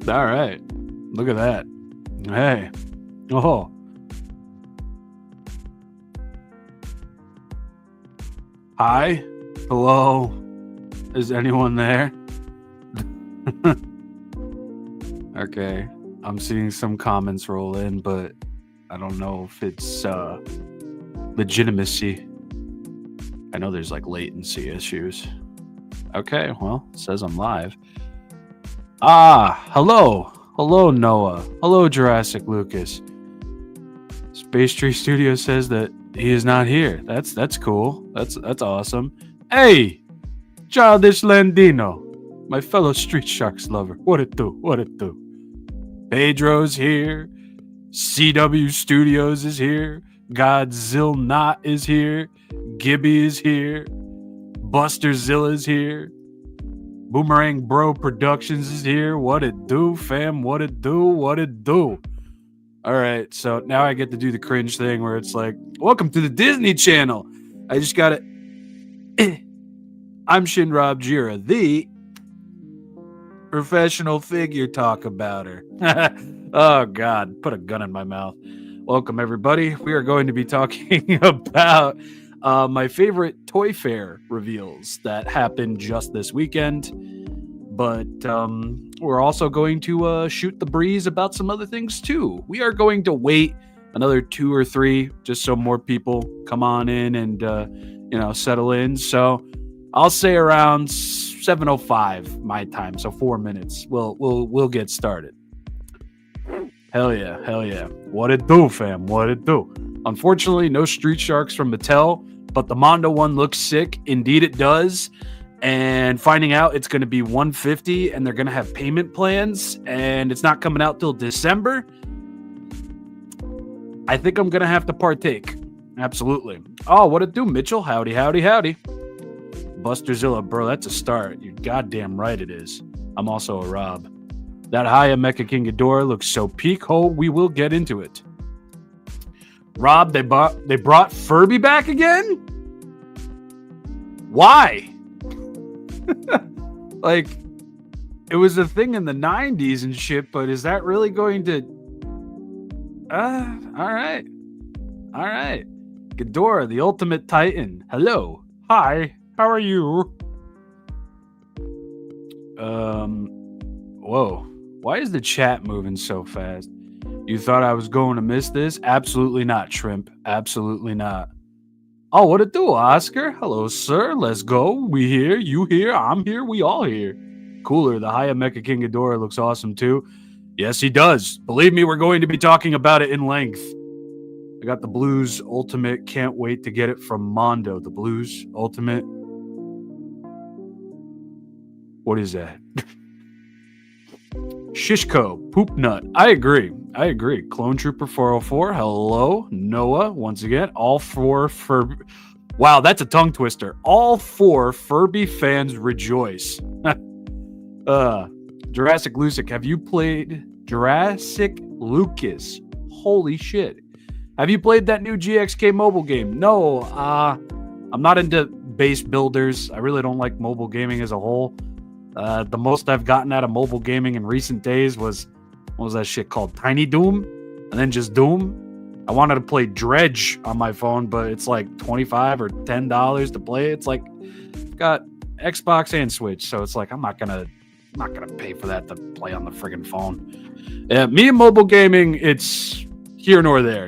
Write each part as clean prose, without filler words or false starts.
All right. Look at that. Hey. Oh. Hi. Hello. Is anyone there? Okay. I'm seeing some comments roll in, but I don't know if it's legitimacy. I know there's like latency issues. Okay, well, it says I'm live. Hello. Hello, Noah. Hello, Jurassic Lucas. Space Tree Studio says that he is not here. That's cool. That's awesome. Hey, Childish Landino, my fellow Street Sharks lover. What it do? What it do? Pedro's here. CW Studios is here. Godzilla Not is here. Gibby is here. Buster Zilla's here. Boomerang Bro Productions is here. What it do, fam? What it do? What it do? All right, so now I get to do the cringe thing where it's like, welcome to the Disney Channel. I just got it. I'm Shin Rob Jira, the professional figure talk abouter. Oh, God, put a gun in my mouth. Welcome, everybody. We are going to be talking about my favorite Toy Fair reveals that happened just this weekend. But we're also going to shoot the breeze about some other things, too. We are going to wait another 2 or 3 just so more people come on in and, settle in. So I'll say around 7:05 my time, so 4 minutes. We'll get started. Hell yeah. What it do, fam? What it do? Unfortunately, no Street Sharks from Mattel, but the Mondo one looks sick. Indeed, it does. And finding out it's going to be $150 and they're going to have payment plans and it's not coming out till December, I think I'm going to have to partake. Absolutely. Oh, what it do, Mitchell? Howdy. Busterzilla, bro, that's a start. You're goddamn right it is. I'm also a Rob. That Hiya Mecha King Ghidorah looks so peak. Oh, we will get into it. Rob, they brought Furby back again? Why? Like, it was a thing in the 90s and shit, but is that really going to... all right. Ghidorah, the ultimate titan. Hello. Hi. How are you? Whoa. Why is the chat moving so fast? You thought I was going to miss this? Absolutely not, Shrimp. Absolutely not. Oh, what it do, Oscar? Hello, sir. Let's go. We here. You here. I'm here. We all here. Cooler. The Hiya Mecha King Ghidorah looks awesome, too. Yes, he does. Believe me, we're going to be talking about it in length. I got the Blues Ultimate. Can't wait to get it from Mondo. The Blues Ultimate. What is that? Shishko, Poop Nut. I agree. Clone Trooper 404. Hello, Noah. Once again, all 4 Furby. Wow, that's a tongue twister. All 4 Furby fans rejoice. Jurassic Lucas. Have you played Jurassic Lucas? Holy shit. Have you played that new GXK mobile game? No. I'm not into base builders. I really don't like mobile gaming as a whole. The most I've gotten out of mobile gaming in recent days was, what was that shit called? Tiny Doom? And then just Doom? I wanted to play Dredge on my phone, but it's like $25 or $10 to play. It's like, I've got Xbox and Switch, so it's like, I'm not gonna pay for that to play on the friggin' phone. Me and mobile gaming, it's here nor there,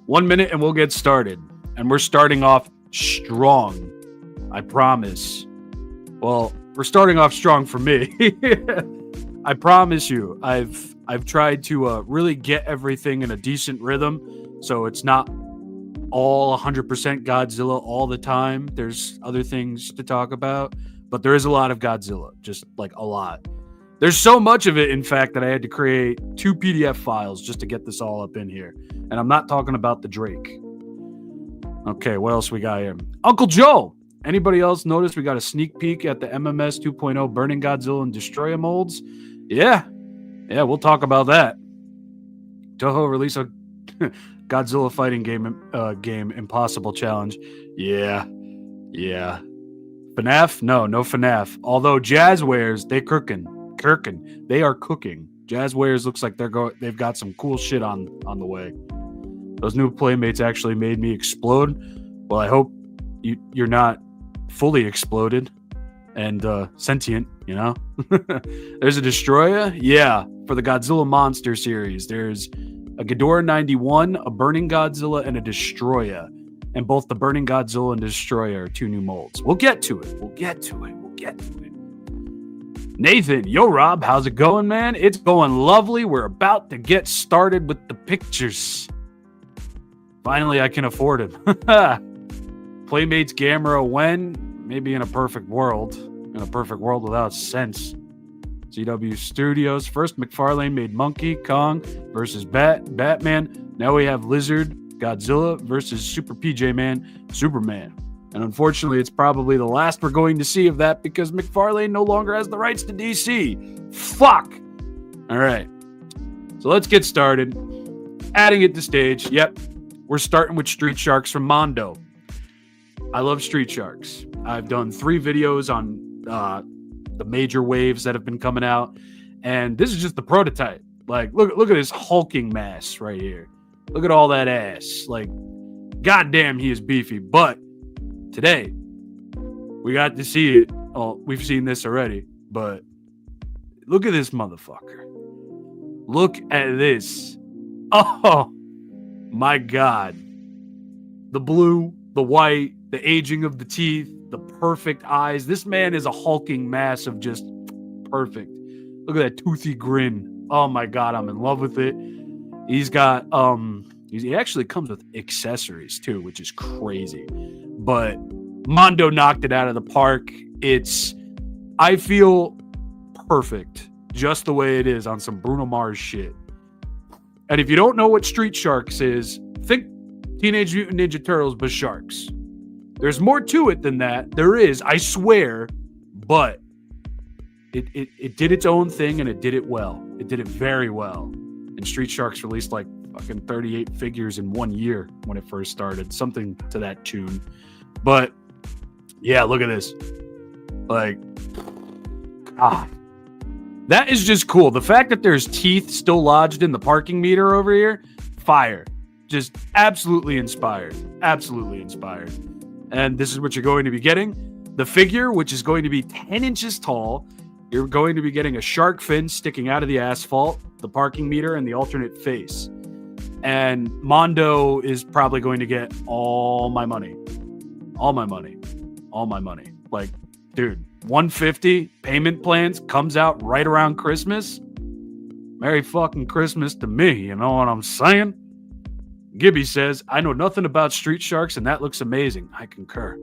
1 minute and we'll get started. And we're starting off strong. I promise. Well, we're starting off strong for me. I promise you. I've tried to really get everything in a decent rhythm, so it's not all 100% Godzilla all the time. There's other things to talk about, but there is a lot of Godzilla, just like a lot. There's so much of it, in fact, that I had to create 2 PDF files just to get this all up in here. And I'm not talking about the Drake. Okay, what else we got here? Uncle Joe. Anybody else notice we got a sneak peek at the MMS 2.0 Burning Godzilla and Destroyer molds? Yeah, we'll talk about that. Toho release a Godzilla fighting game Impossible Challenge. Yeah. FNAF? No FNAF. Although Jazzwares, they crookin'. cooking. They are cooking. Jazzwares looks like they've got some cool shit on the way. Those new Playmates actually made me explode. Well, I hope you're not fully exploded and sentient, you know? There's a Destroyer. Yeah, for the Godzilla Monster series. There's a Ghidorah 91, a Burning Godzilla, and a Destroyer. And both the Burning Godzilla and Destroyer are 2 new molds. We'll get to it. Nathan, yo, Rob, how's it going, man? It's going lovely. We're about to get started with the pictures. Finally, I can afford it. Playmates Gamera when? Maybe in a perfect world. In a perfect world without sense. CW Studios. First, McFarlane made Monkey Kong versus Batman. Now we have Lizard Godzilla versus Super PJ Man Superman. And unfortunately, it's probably the last we're going to see of that because McFarlane no longer has the rights to DC. Fuck! All right. So let's get started. Adding it to stage. Yep. We're starting with Street Sharks from Mondo. I love Street Sharks. I've done 3 videos on the major waves that have been coming out. And this is just the prototype. Like, look at this hulking mass right here. Look at all that ass. Like, goddamn, he is beefy. But today, we got to see it. Oh, we've seen this already, but look at this motherfucker. Look at this. Oh, my God. The blue, the white, the aging of the teeth, the perfect eyes. This man is a hulking mass of just perfect. Look at that toothy grin. Oh, my God, I'm in love with it. He's got, he actually comes with accessories, too, which is crazy. But Mondo knocked it out of the park. I feel perfect, just the way it is on some Bruno Mars shit. And if you don't know what Street Sharks is, think Teenage Mutant Ninja Turtles, but sharks. There's more to it than that. There is, I swear, but it did its own thing and it did it well. It did it very well. And Street Sharks released like fucking 38 figures in 1 year when it first started, something to that tune. But yeah, look at this. Like, God, that is just cool. The fact that there's teeth still lodged in the parking meter over here, fire. Just absolutely inspired. Absolutely inspired. And this is what you're going to be getting. The figure, which is going to be 10 inches tall. You're going to be getting a shark fin sticking out of the asphalt, the parking meter, and the alternate face. And Mondo is probably going to get all my money. All my money. All my money. Like, dude, $150 payment plans comes out right around Christmas. Merry fucking Christmas to me, you know what I'm saying? Gibby says, I know nothing about Street Sharks and that looks amazing. I concur.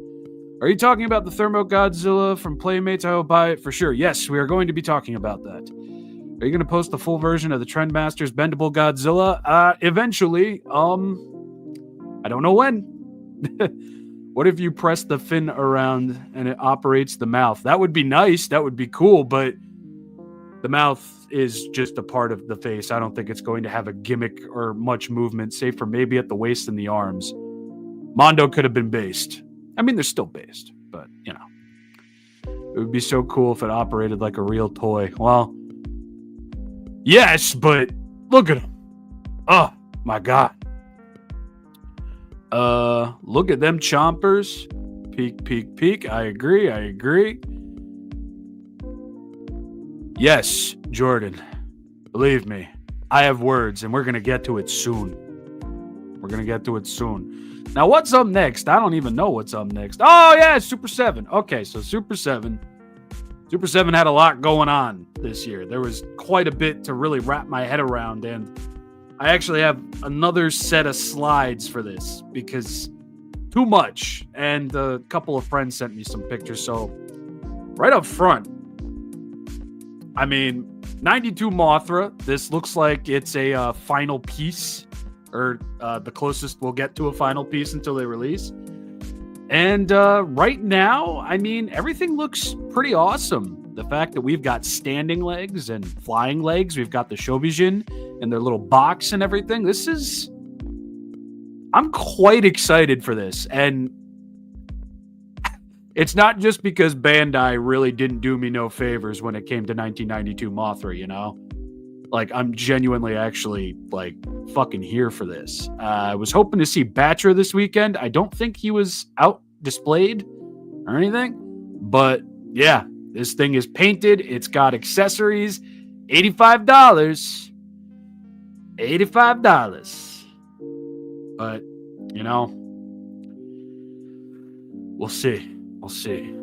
Are you talking about the Thermo Godzilla from Playmates? I will buy it for sure. Yes, we are going to be talking about that. Are you going to post the full version of the Trendmasters Bendable Godzilla? Eventually. I don't know when. What if you press the fin around and it operates the mouth? That would be nice. That would be cool, but the mouth is just a part of the face. I don't think it's going to have a gimmick or much movement, save for maybe at the waist and the arms. Mondo could have been based. I mean, they're still based, but, you know. It would be so cool if it operated like a real toy. Well, yes, but look at him. Oh, my God. Look at them chompers. Peek, peek, peek. I agree. Yes, Jordan. Believe me, I have words, and we're going to get to it soon. Now, what's up next? I don't even know what's up next. Oh, yeah, Super 7. Okay, so Super 7. Super 7 had a lot going on this year. There was quite a bit to really wrap my head around, and I actually have another set of slides for this because too much. And a couple of friends sent me some pictures. So right up front, I mean, 92 Mothra. This looks like it's a final piece, or the closest we'll get to a final piece until they release. And right now, I mean, everything looks pretty awesome. The fact that we've got standing legs and flying legs, we've got the Shobijin and their little box and everything. I'm quite excited for this. And It's not just because Bandai really didn't do me no favors when it came to 1992 Mothra, you know? Like, I'm genuinely actually, like, fucking here for this. I was hoping to see Batcher this weekend. I don't think he was out displayed or anything. But, yeah, this thing is painted. It's got accessories. $85. $85. But, you know, we'll see. We'll see.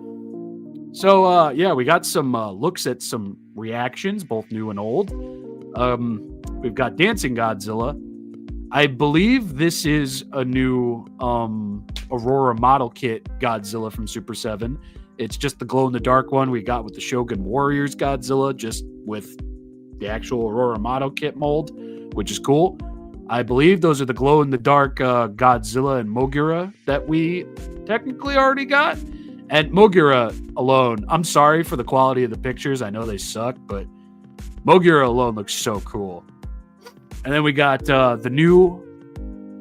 So, yeah, we got some looks at some reactions, both new and old. We've got Dancing Godzilla. I believe this is a new Aurora model kit Godzilla from Super 7. It's just the glow-in-the-dark one we got with the Shogun Warriors Godzilla, just with the actual Aurora model kit mold, which is cool. I believe those are the glow-in-the-dark Godzilla and Mogira that we technically already got. And Mogira alone, I'm sorry for the quality of the pictures. I know they suck, but Mogira alone looks so cool. And then we got the new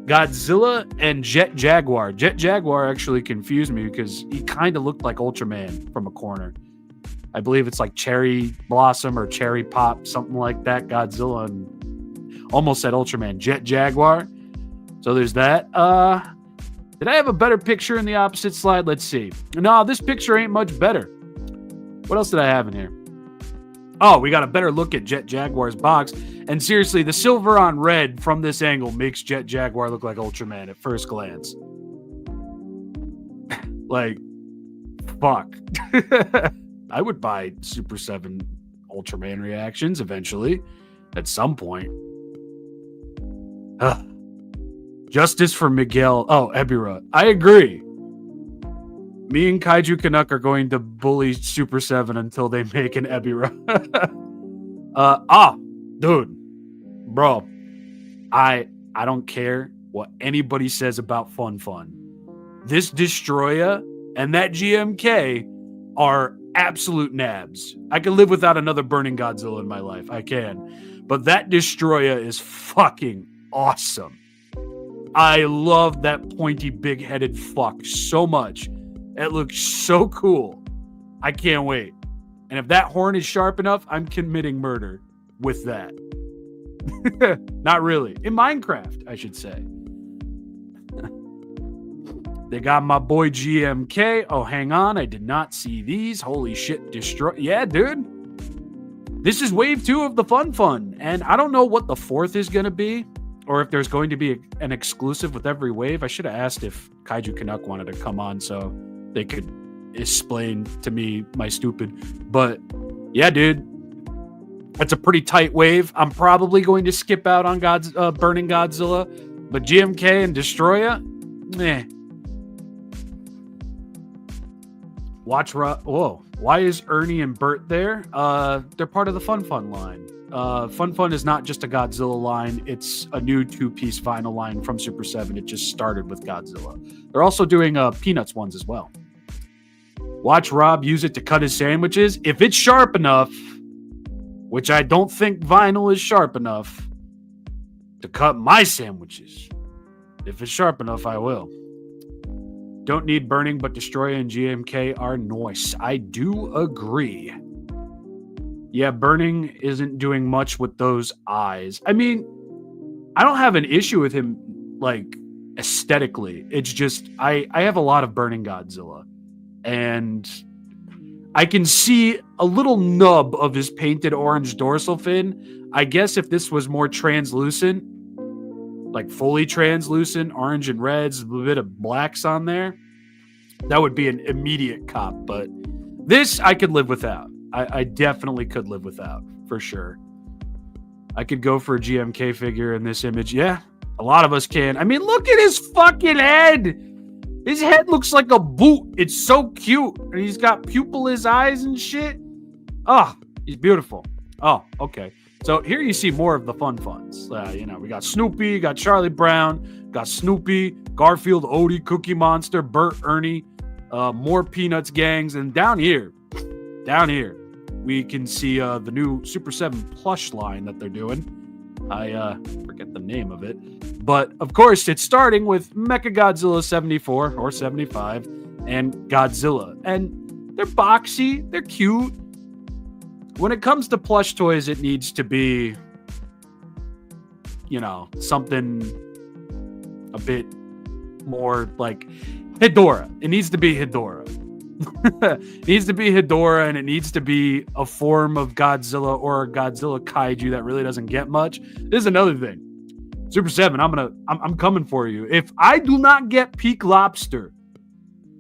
Godzilla and Jet Jaguar. Jet Jaguar actually confused me because he kind of looked like Ultraman from a corner. I believe it's like Cherry Blossom or Cherry Pop, something like that. Godzilla and almost said Ultraman. Jet Jaguar. So there's that. Did I have a better picture in the opposite slide? Let's see. No, this picture ain't much better. What else did I have in here? Oh, we got a better look at Jet Jaguar's box. And seriously, the silver on red from this angle makes Jet Jaguar look like Ultraman at first glance. Like, fuck. I would buy Super 7 Ultraman reactions eventually, at some point. Justice for Miguel. Oh, Ebira. I agree. Me and Kaiju Canuck are going to bully Super 7 until they make an Ebira. Dude. Bro. I don't care what anybody says about Fun Fun. This Destroyer and that GMK are absolute nabs. I can live without another Burning Godzilla in my life. I can. But that Destroyer is fucking awesome. I love that pointy, big-headed fuck so much. It looks so cool. I can't wait. And if that horn is sharp enough, I'm committing murder with that. Not really. In Minecraft, I should say. They got my boy GMK. Oh, hang on. I did not see these. Holy shit. Destroy. Yeah, dude. This is wave 2 of the Fun. And I don't know what the 4th is going to be. Or if there's going to be an exclusive with every wave. I should have asked if Kaiju Canuck wanted to come on so they could explain to me my stupid. But yeah, dude. That's a pretty tight wave. I'm probably going to skip out on Burning Godzilla. But GMK and Destroyer, meh. Whoa. Why is Ernie and Bert there? They're part of the Fun line. Fun is not just a Godzilla line. It's a new 2-piece vinyl line from Super 7. It just started with Godzilla. They're also doing Peanuts ones as well. Watch Rob use it to cut his sandwiches. If it's sharp enough, which I don't think vinyl is sharp enough to cut my sandwiches. If it's sharp enough, I will. Don't need Burning, but Destroyer and GMK are nice. I do agree. Yeah, Burning isn't doing much with those eyes. I mean, I don't have an issue with him, like, aesthetically. It's just, I have a lot of Burning Godzilla. And I can see a little nub of his painted orange dorsal fin. I guess if this was more translucent, like fully translucent, orange and reds, a bit of blacks on there, that would be an immediate cop. But this I could live without. I definitely could live without, for sure. I could go for a GMK figure in this image. Yeah, a lot of us can. I mean, look at his fucking head. His head looks like a boot. It's so cute. And he's got pupilless eyes and shit. Oh, he's beautiful. Oh, okay. So here you see more of the Funs. We got Snoopy, got Charlie Brown, got Snoopy, Garfield, Odie, Cookie Monster, Bert, Ernie, more Peanuts gangs. And down here, we can see the new Super 7 plush line that they're doing. I forget the name of it. But, of course, it's starting with Mechagodzilla 74 or 75 and Godzilla. And they're boxy, they're cute. When it comes to plush toys, it needs to be, something a bit more like Hedorah. It needs to be Hedorah. It needs to be Hedorah, and it needs to be a form of Godzilla or a Godzilla kaiju that really doesn't get much. This is another thing. Super 7, I'm coming for you. If I do not get Peak Lobster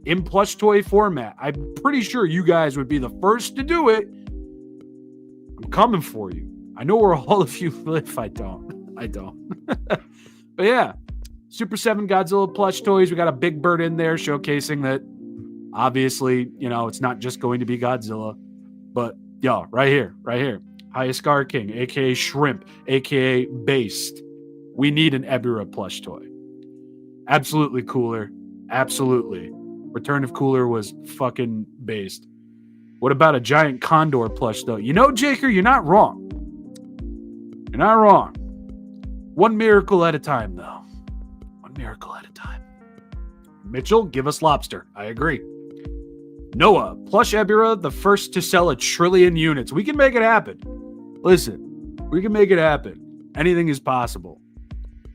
in plush toy format, I'm pretty sure you guys would be the first to do it. I'm coming for you. I know where all of you live. I don't. But yeah, Super 7 Godzilla plush toys. We got a big bird in there showcasing that obviously, it's not just going to be Godzilla. But yeah, right here. Hiya Scar King, aka Shrimp, aka Based. We need an Ebirah plush toy. Absolutely Cooler. Absolutely. Return of Cooler was fucking Based. What about a giant condor plush, though? Jaker, you're not wrong. You're not wrong. One miracle at a time, though. One miracle at a time. Mitchell, give us lobster. I agree. Noah, plush Ebirah, the first to sell 1 trillion units. We can make it happen. Listen, we can make it happen. Anything is possible.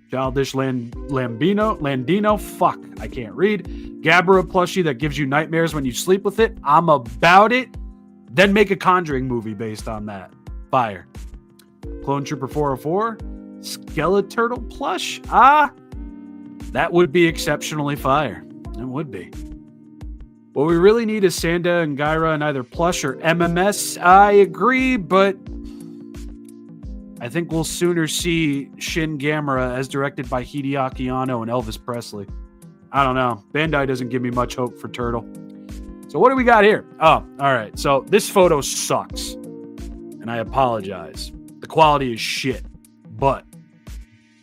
Childish Landino, fuck, I can't read. Gabra plushie that gives you nightmares when you sleep with it. I'm about it. Then make a Conjuring movie based on that. Fire. Clone Trooper 404. Skeleturtle plush. That would be exceptionally fire. It would be. What we really need is Sanda and Gyra in either plush or MMS. I agree, but I think we'll sooner see Shin Gamera as directed by Hideaki Anno and Elvis Presley. I don't know. Bandai doesn't give me much hope for Turtle. So what do we got here? Oh, all right. So this photo sucks. And I apologize. The quality is shit. But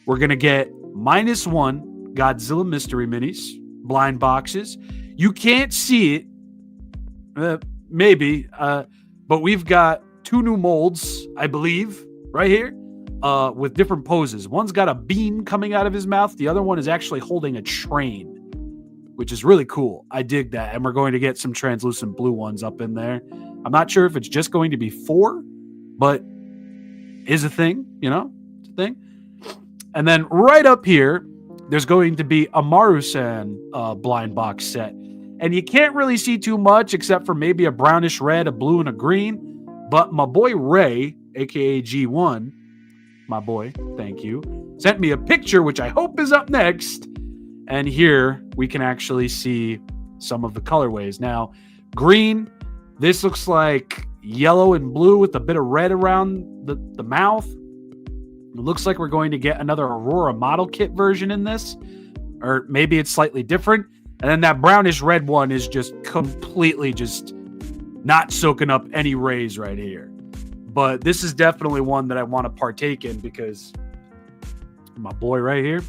we're going to get -1 Godzilla Mystery Minis, blind boxes. You can't see it. Maybe. But we've got 2 new molds, I believe, right here, with different poses. One's got a beam coming out of his mouth. The other one is actually holding a train, which is really cool. I dig that. And we're going to get some translucent blue ones up in there. I'm not sure if it's just going to be 4, but is a thing, it's a thing. And then right up here, there's going to be a Maru-san blind box set. And you can't really see too much except for maybe a brownish red, a blue, and a green. But my boy Ray, aka G1, my boy, thank you, sent me a picture, which I hope is up next. And here we can actually see some of the colorways. Now, green, this looks like yellow and blue with a bit of red around the mouth. It looks like we're going to get another Aurora model kit version in this. Or maybe it's slightly different. And then that brownish red one is just completely just not soaking up any rays right here. But this is definitely one that I want to partake in because my boy right here,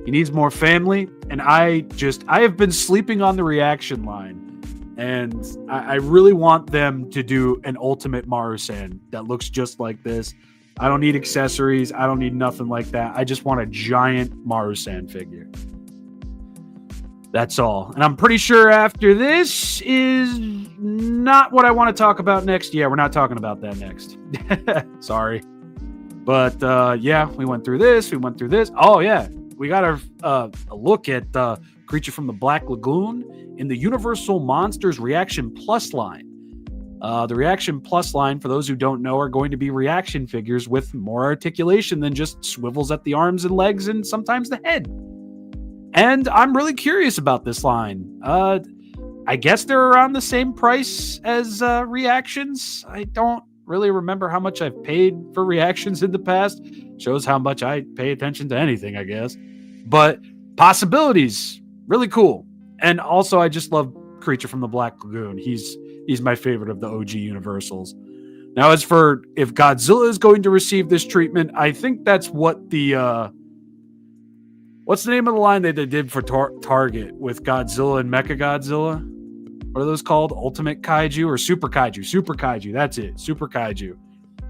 he needs more family. And I have been sleeping on the reaction line. And I really want them to do an ultimate Maru-san that looks just like this. I don't need accessories. I don't need nothing like that. I just want a giant Maru-san figure. That's all. And I'm pretty sure after this is not what I want to talk about next. Yeah, we're not talking about that next. Sorry. But yeah, we went through this. Oh, yeah. We got a look at Creature from the Black Lagoon in the Universal Monsters Reaction Plus line. The Reaction Plus line, for those who don't know, are going to be reaction figures with more articulation than just swivels at the arms and legs and sometimes the head. And I'm really curious about this line. I guess they're around the same price as reactions. I don't really remember how much I've paid for reactions in the past. Shows how much I pay attention to anything, I guess. But possibilities, really cool. And also, I just love Creature from the Black Lagoon. He's my favorite of the OG Universals. Now, as for if Godzilla is going to receive this treatment, I think that's what the what's the name of the line that they did for Target with Godzilla and Mechagodzilla? What are those called? Ultimate Kaiju or Super Kaiju? Super Kaiju. That's it. Super Kaiju.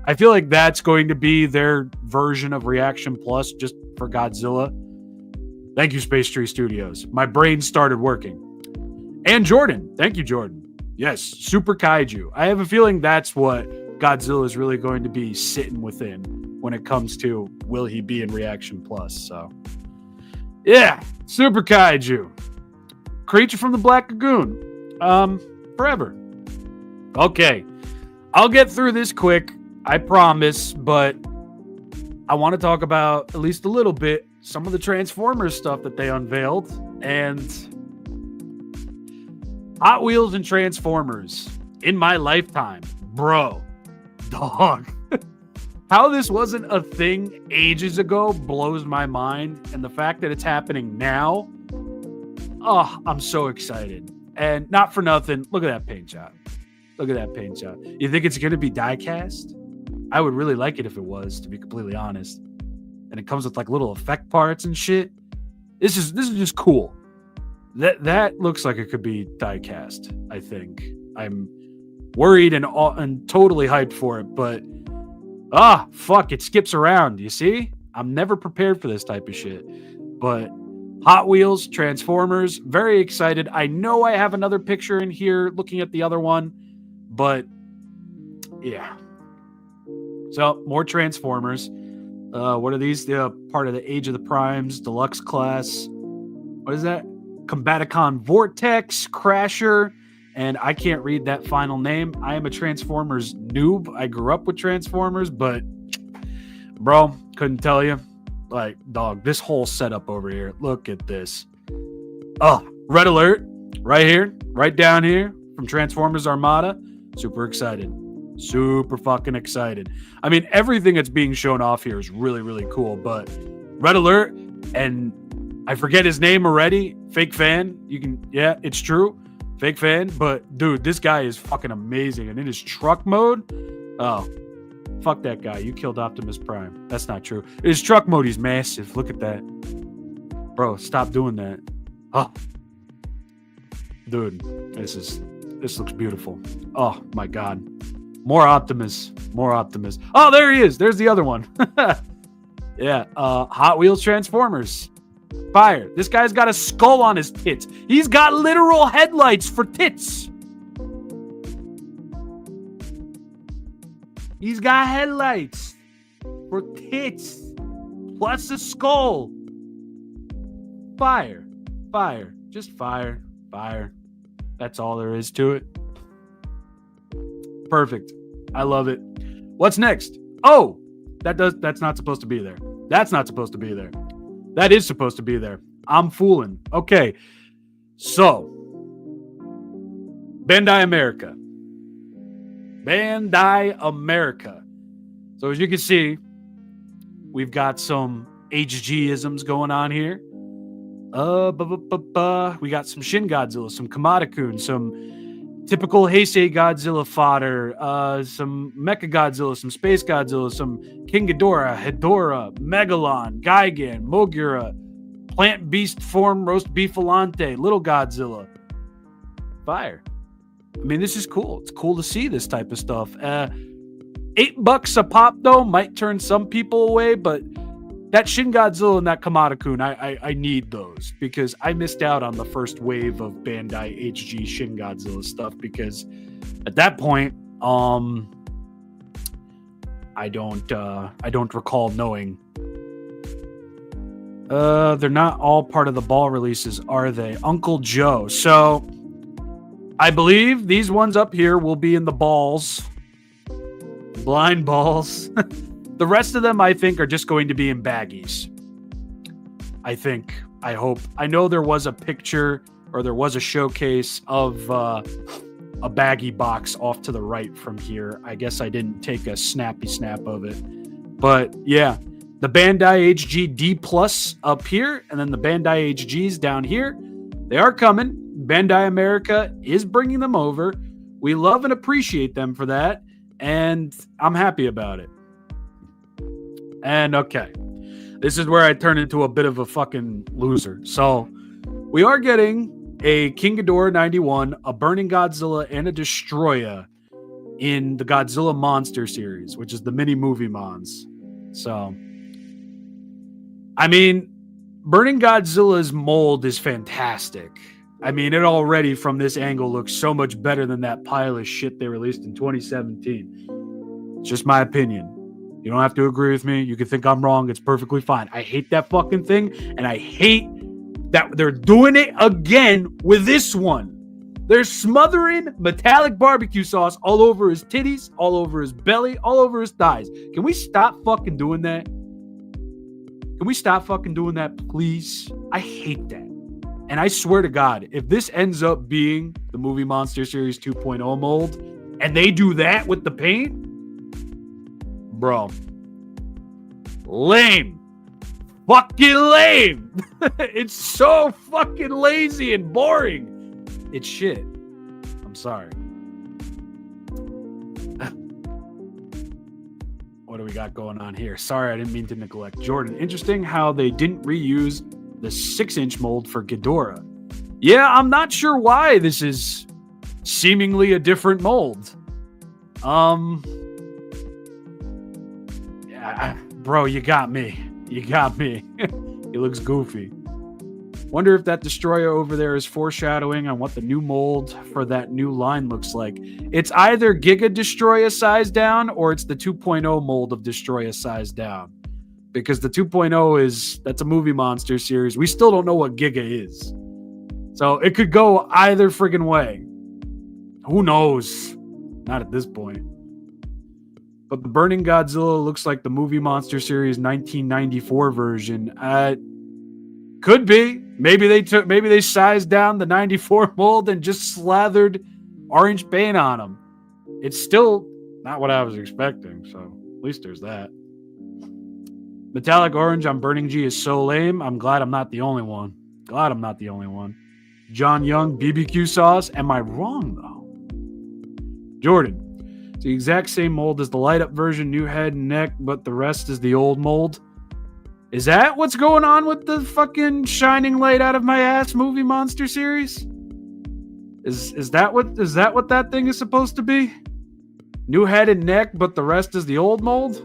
I feel like that's going to be their version of Reaction Plus just for Godzilla. Thank you, Space Tree Studios. My brain started working. And Jordan. Thank you, Jordan. Yes, Super Kaiju. I have a feeling that's what Godzilla is really going to be sitting within when it comes to will he be in Reaction Plus. So, yeah, Super Kaiju. Creature from the Black Lagoon. Forever. Okay, I'll get through this quick, I promise, but I want to talk about at least a little bit some of the Transformers stuff that they unveiled, and Hot Wheels and Transformers in my lifetime. Bro, dog. How this wasn't a thing ages ago blows my mind, and the fact that it's happening now, oh, I'm so excited. And not for nothing, look at that paint job. Look at that paint job. You think it's going to be die cast? I would really like it if it was, to be completely honest. And it comes with like little effect parts and shit. This is just cool. That looks like it could be die cast, I think. I'm worried and totally hyped for it, but fuck, it skips around, you see? I'm never prepared for this type of shit. But Hot Wheels, Transformers, very excited. I know I have another picture in here looking at the other one, but yeah. So, more Transformers. What are these? They're part of the Age of the Primes, Deluxe Class. What is that? Combaticon Vortex, Crasher, and I can't read that final name. I am a Transformers noob. I grew up with Transformers, but bro, couldn't tell you. Like, dog, this whole setup over here. Look at this. Oh, red alert. Right here. Right down here from Transformers Armada. Super excited. Super fucking excited. I mean, everything that's being shown off here is really, really cool, but red alert, and I forget his name already. Fake fan. Yeah, it's true. Fake fan, but dude, this guy is fucking amazing. And in his truck mode, oh, fuck that guy. You killed Optimus Prime. That's not true. In his truck mode, he's massive. Look at that. Bro, stop doing that. Oh. Dude, this looks beautiful. Oh my God. More Optimus. Oh, there he is. There's the other one. Yeah. Hot Wheels Transformers. Fire. This guy's got a skull on his tits. He's got literal headlights for tits. He's got headlights for tits. Plus a skull. Fire. Just fire. That's all there is to it. Perfect. I love it. What's next? Oh, that's not supposed to be there. That's not supposed to be there. That is supposed to be there. I'm fooling. Okay. So, Bandai America. So as you can see, we've got some HG-isms going on here. We ghot some Shin Godzilla, some Kamada-kun, some typical Heisei Godzilla fodder, some Mecha Godzilla, some Space Godzilla, some King Ghidorah, Hedorah, Megalon, Gigan, Mogura, Plant Beast Form, Roast Beefalante, Little Godzilla. Fire. I mean, this is cool. It's cool to see this type of stuff. $8 a pop, though, might turn some people away, but that Shin Godzilla and that Kamada-kun, I need those because I missed out on the first wave of Bandai HG Shin Godzilla stuff because at that point, I don't recall knowing. They're not all part of the ball releases, are they? Uncle Joe. So I believe these ones up here will be in the balls. Blind balls. The rest of them, I think, are just going to be in baggies. I hope. I know there was a picture or there was a showcase of a baggy box off to the right from here. I guess I didn't take a snappy snap of it. But yeah, the Bandai HG D Plus up here and then the Bandai HGs down here. They are coming. Bandai America is bringing them over. We love and appreciate them for that. And I'm happy about it. And okay, this is where I turn into a bit of a fucking loser. So we are getting a King Ghidorah 91, a Burning Godzilla, and a Destroya in the Godzilla Monster series, which is the mini movie mons. So, I mean, Burning Godzilla's mold is fantastic. I mean, it already from this angle looks so much better than that pile of shit they released in 2017. It's just my opinion. You don't have to agree with me. You can think I'm wrong. It's perfectly fine. I hate that fucking thing, and I hate that they're doing it again with this one. They're smothering metallic barbecue sauce all over his titties, all over his belly, all over his thighs. Can we stop fucking doing that? Can we stop fucking doing that, please? I hate that. And I swear to God, if this ends up being the Movie Monster Series 2.0 mold, and they do that with the paint, bro, lame. Fucking lame. It's so fucking lazy and boring. It's shit. I'm sorry. What do we got going on here? Sorry, I didn't mean to neglect. Jordan, interesting how they didn't reuse the 6-inch mold for Ghidorah. Yeah, I'm not sure why this is seemingly a different mold. Yeah, bro, you got me. You got me. He looks goofy. Wonder if that Destroyer over there is foreshadowing on what the new mold for that new line looks like. It's either Giga Destroyer size down or it's the 2.0 mold of Destroyer size down. Because the 2.0 that's a Movie Monster series. We still don't know what Giga is. So it could go either friggin' way. Who knows? Not at this point. But the Burning Godzilla looks like the Movie Monster series 1994 version. Could be. Maybe they sized down the 94 mold and just slathered orange paint on them. It's still not what I was expecting, so at least there's that. Metallic orange on Burning G is so lame. I'm glad I'm not the only one. John Young, BBQ sauce. Am I wrong, though? Jordan, it's the exact same mold as the light-up version, new head and neck, but the rest is the old mold. Is that what's going on with the fucking shining light out of my ass Movie Monster series? Is that what that thing is supposed to be? New head and neck, but the rest is the old mold?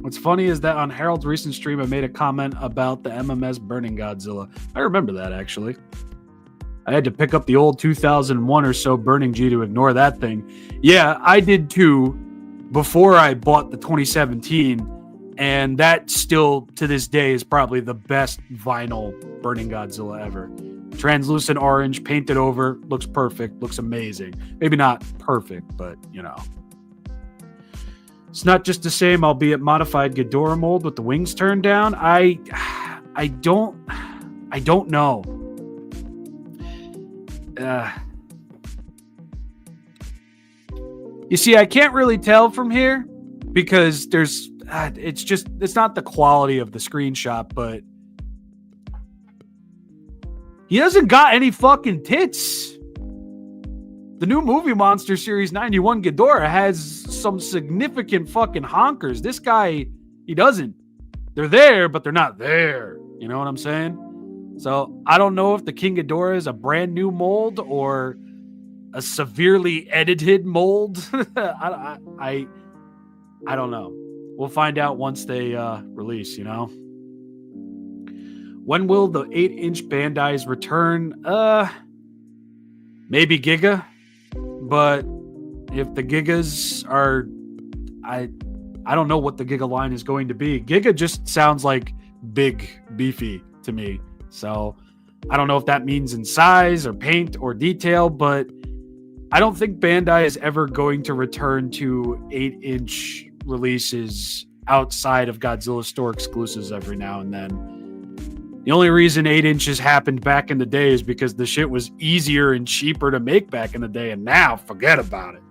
What's funny is that on Harold's recent stream, I made a comment about the MMS Burning Godzilla. I remember that, actually. I had to pick up the old 2001 or so Burning G to ignore that thing. Yeah, I did too, before I bought the 2017, and that still, to this day, is probably the best vinyl Burning Godzilla ever. Translucent orange, painted over, looks perfect, looks amazing. Maybe not perfect, but, you know. It's not just the same, albeit modified Ghidorah mold with the wings turned down. I don't know. You see, I can't really tell from here because it's not the quality of the screenshot, but he doesn't got any fucking tits. The new Movie Monster Series 91 Ghidorah has some significant fucking honkers. This guy, he doesn't. They're there, but they're not there. You know what I'm saying? So I don't know if the King Ghidorah is a brand new mold or a severely edited mold. I don't know. We'll find out once they release, you know? When will the 8-inch Bandai's return? Maybe Giga. But if the Gigas are... I don't know what the Giga line is going to be. Giga just sounds like big, beefy to me. So I don't know if that means in size or paint or detail, but I don't think Bandai is ever going to return to 8-inch releases outside of Godzilla store exclusives every now and then. The only reason 8 inches happened back in the day is because the shit was easier and cheaper to make back in the day, and now forget about it.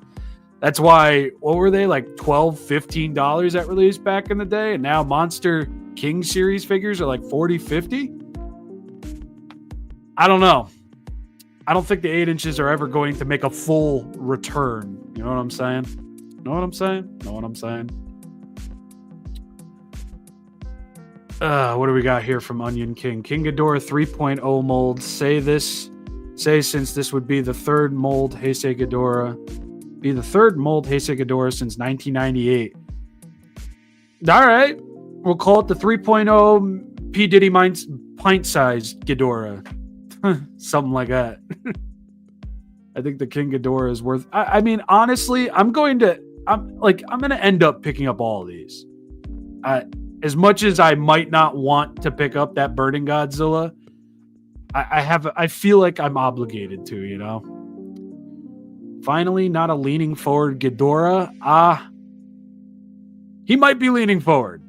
That's why, what were they, like $12, $15 at release back in the day? And now Monster King series figures are like $40, $50? I don't know. I don't think the 8 inches are ever going to make a full return. You know what I'm saying? Know what I'm saying? What do we got here from Onion King? King Ghidorah 3.0 mold. Say since this would be the third mold Heisei Ghidorah since 1998. All right. We'll call it the 3.0 P. Diddy pint-sized Ghidorah. Something like that. I think the King Ghidorah is worth... I mean, honestly, I'm gonna end up picking up all of these. As much as I might not want to pick up that Burning Godzilla, I feel like I'm obligated to, you know? Finally, not a leaning forward Ghidorah. He might be leaning forward.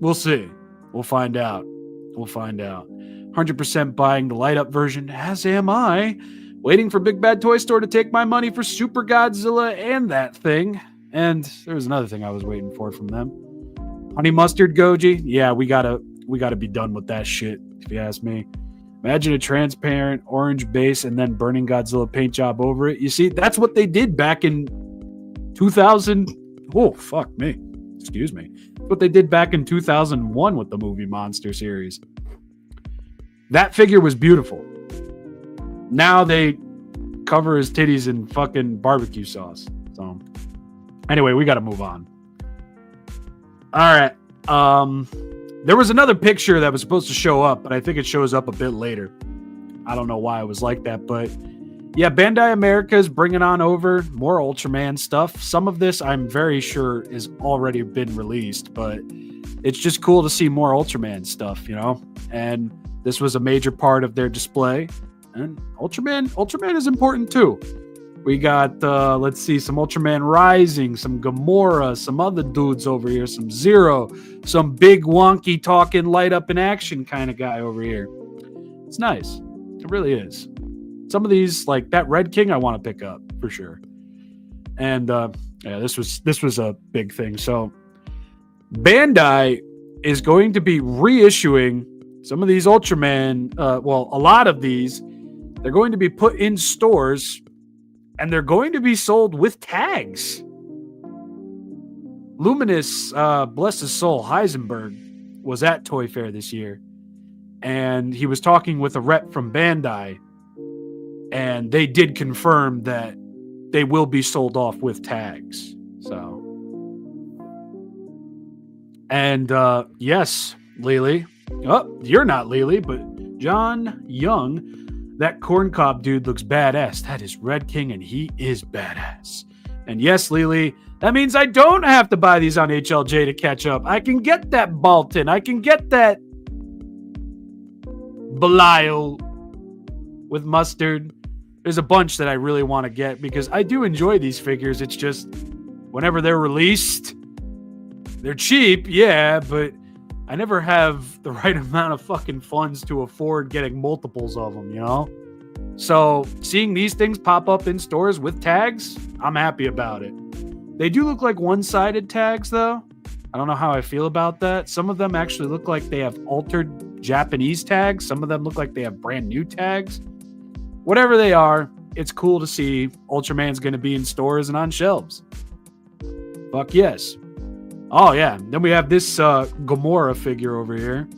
We'll see. We'll find out. 100% buying the light-up version, as am I. Waiting for Big Bad Toy Store to take my money for Super Godzilla and that thing. And there was another thing I was waiting for from them. Honey Mustard Goji. Yeah, we gotta be done with that shit, if you ask me. Imagine a transparent orange base and then Burning Godzilla paint job over it. You see, that's what they did back in 2000. Oh, fuck me. Excuse me. What they did back in 2001 with the movie Monster series. That figure was beautiful. Now they cover his titties in fucking barbecue sauce. So, anyway, we got to move on. All right. There was another picture that was supposed to show up, but I think it shows up a bit later. I don't know why it was like that, but yeah, Bandai America is bringing on over more Ultraman stuff. Some of this I'm very sure is already been released, but it's just cool to see more Ultraman stuff, you know? And this was a major part of their display. And Ultraman is important too. We got, let's see, some Ultraman Rising, some Gamora, some other dudes over here, some Zero, some big wonky talking light up in action kind of guy over here. It's nice. It really is. Some of these, like that Red King, I want to pick up for sure. And yeah, this was a big thing. So Bandai is going to be reissuing some of these Ultraman, a lot of these. They're going to be put in stores, and they're going to be sold with tags. Luminous, bless his soul, Heisenberg was at Toy Fair this year, and he was talking with a rep from Bandai, and they did confirm that they will be sold off with tags. So, and yes, Lily. Oh, you're not Lily, but John Young. That corncob dude looks badass. That is Red King, and he is badass. And yes, Lily, that means I don't have to buy these on HLJ to catch up. I can get that Balton. I can get that Belial with mustard. There's a bunch that I really want to get because I do enjoy these figures. It's just whenever they're released, they're cheap, yeah, but I never have the right amount of fucking funds to afford getting multiples of them, you know? So seeing these things pop up in stores with tags, I'm happy about it. They do look like one-sided tags, though. I don't know how I feel about that. Some of them actually look like they have altered Japanese tags. Some of them look like they have brand new tags. Whatever they are, it's cool to see Ultraman's going to be in stores and on shelves. Fuck yes. Oh, yeah. Then we have this Gamora figure over here.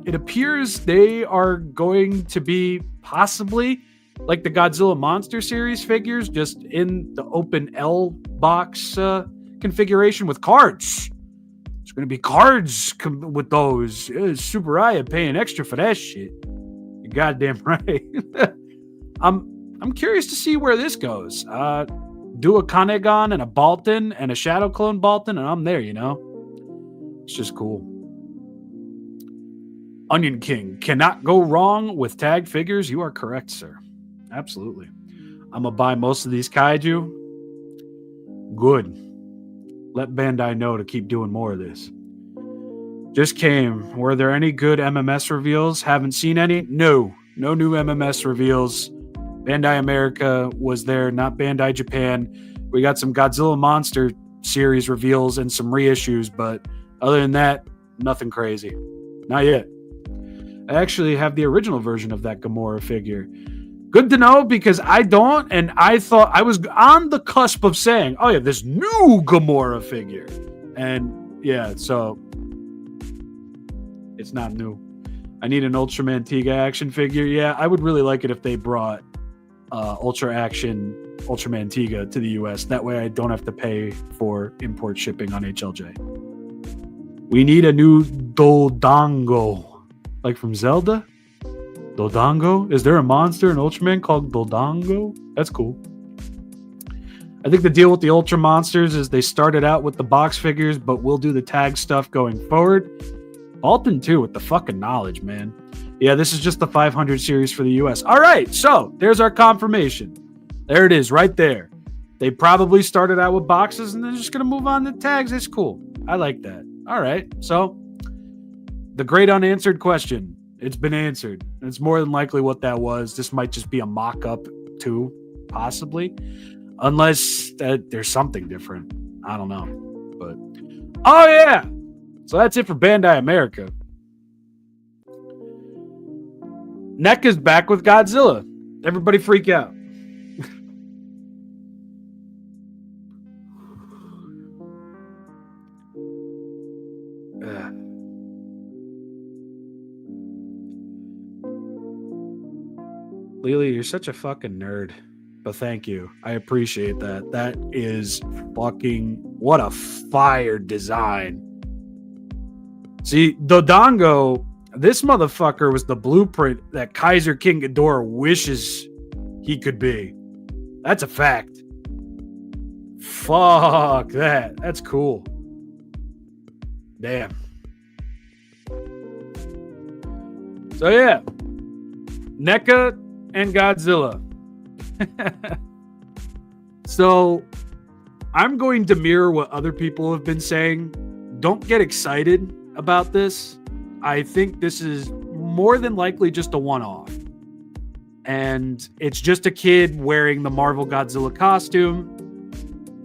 It appears they are going to be possibly like the Godzilla Monster Series figures, just in the open L box configuration with cards. There's going to be cards with those. Super Hiya paying extra for that shit. You're goddamn right. I'm curious to see where this goes. Do a Kanegon and a Balton and a Shadow Clone Balton, and I'm there, you know? It's just cool. Onion King. Cannot go wrong with tag figures. You are correct, sir. Absolutely. I'm going to buy most of these kaiju. Good. Let Bandai know to keep doing more of this. Just came. Were there any good MMS reveals? Haven't seen any? No. No new MMS reveals. Bandai America was there, not Bandai Japan. We got some Godzilla Monster series reveals and some reissues, but other than that, nothing crazy. Not yet. I actually have the original version of that Gamora figure. Good to know because I don't, and I thought I was on the cusp of saying, oh yeah, this new Gamora figure. And yeah, so it's not new. I need an Ultraman Tiga action figure. Yeah, I would really like it if they brought Ultra Action Ultraman Tiga to the US. That way I don't have to pay for import shipping on HLJ. We need a new Dodongo. Like from Zelda? Dodongo? Is there a monster in Ultraman called Dodongo? That's cool. I think the deal with the Ultra Monsters is they started out with the box figures, but we'll do the tag stuff going forward. Alton too with the fucking knowledge, man. Yeah, this is just the 500 series for the US. All right, so there's our confirmation. There it is, right there. They probably started out with boxes and they're just going to move on to tags. It's cool. I like that. All right, so the great unanswered question. It's been answered. It's more than likely what that was. This might just be a mock-up too, possibly. Unless there's something different. I don't know. But, oh yeah! So that's it for Bandai America. NECA's back with Godzilla. Everybody freak out. Lily, you're such a fucking nerd. But thank you. I appreciate that. That is fucking... What a fire design. See, Dodongo, this motherfucker was the blueprint that Kaiser King Ghidorah wishes he could be. That's a fact. Fuck that. That's cool. Damn. So yeah. NECA and Godzilla. So I'm going to mirror what other people have been saying. Don't get excited about this. I think this is more than likely just a one-off. And it's just a kid wearing the Marvel Godzilla costume.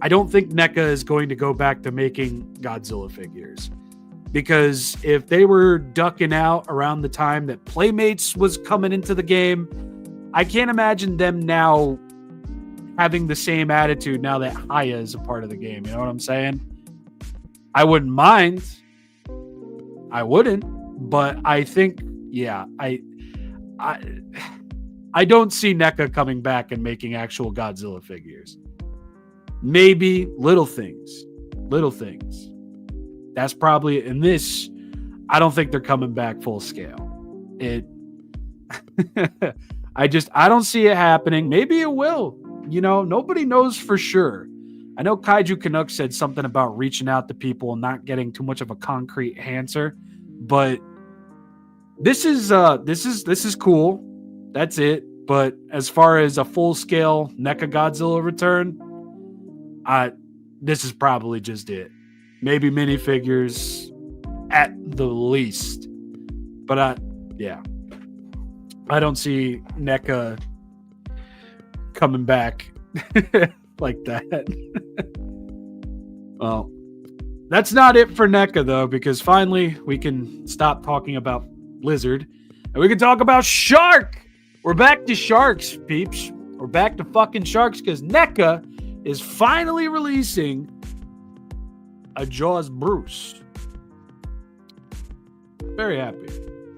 I don't think NECA is going to go back to making Godzilla figures. Because if they were ducking out around the time that Playmates was coming into the game, I can't imagine them now having the same attitude now that Hiya is a part of the game. You know what I'm saying? I wouldn't mind. I wouldn't. But I think, yeah, I don't see NECA coming back and making actual Godzilla figures. Maybe little things. Little things. That's probably, in this, I don't think they're coming back full scale. I don't see it happening. Maybe it will. You know, nobody knows for sure. I know Kaiju Canuck said something about reaching out to people and not getting too much of a concrete answer, but this is cool. That's it. But as far as a full-scale NECA Godzilla return, this is probably just it. Maybe minifigures at the least. But yeah. I don't see NECA coming back like that. Well, that's not it for NECA, though, because finally we can stop talking about Lizard and we can talk about Shark. We're back to sharks, peeps. We're back to fucking sharks because NECA is finally releasing a Jaws Bruce. Very happy.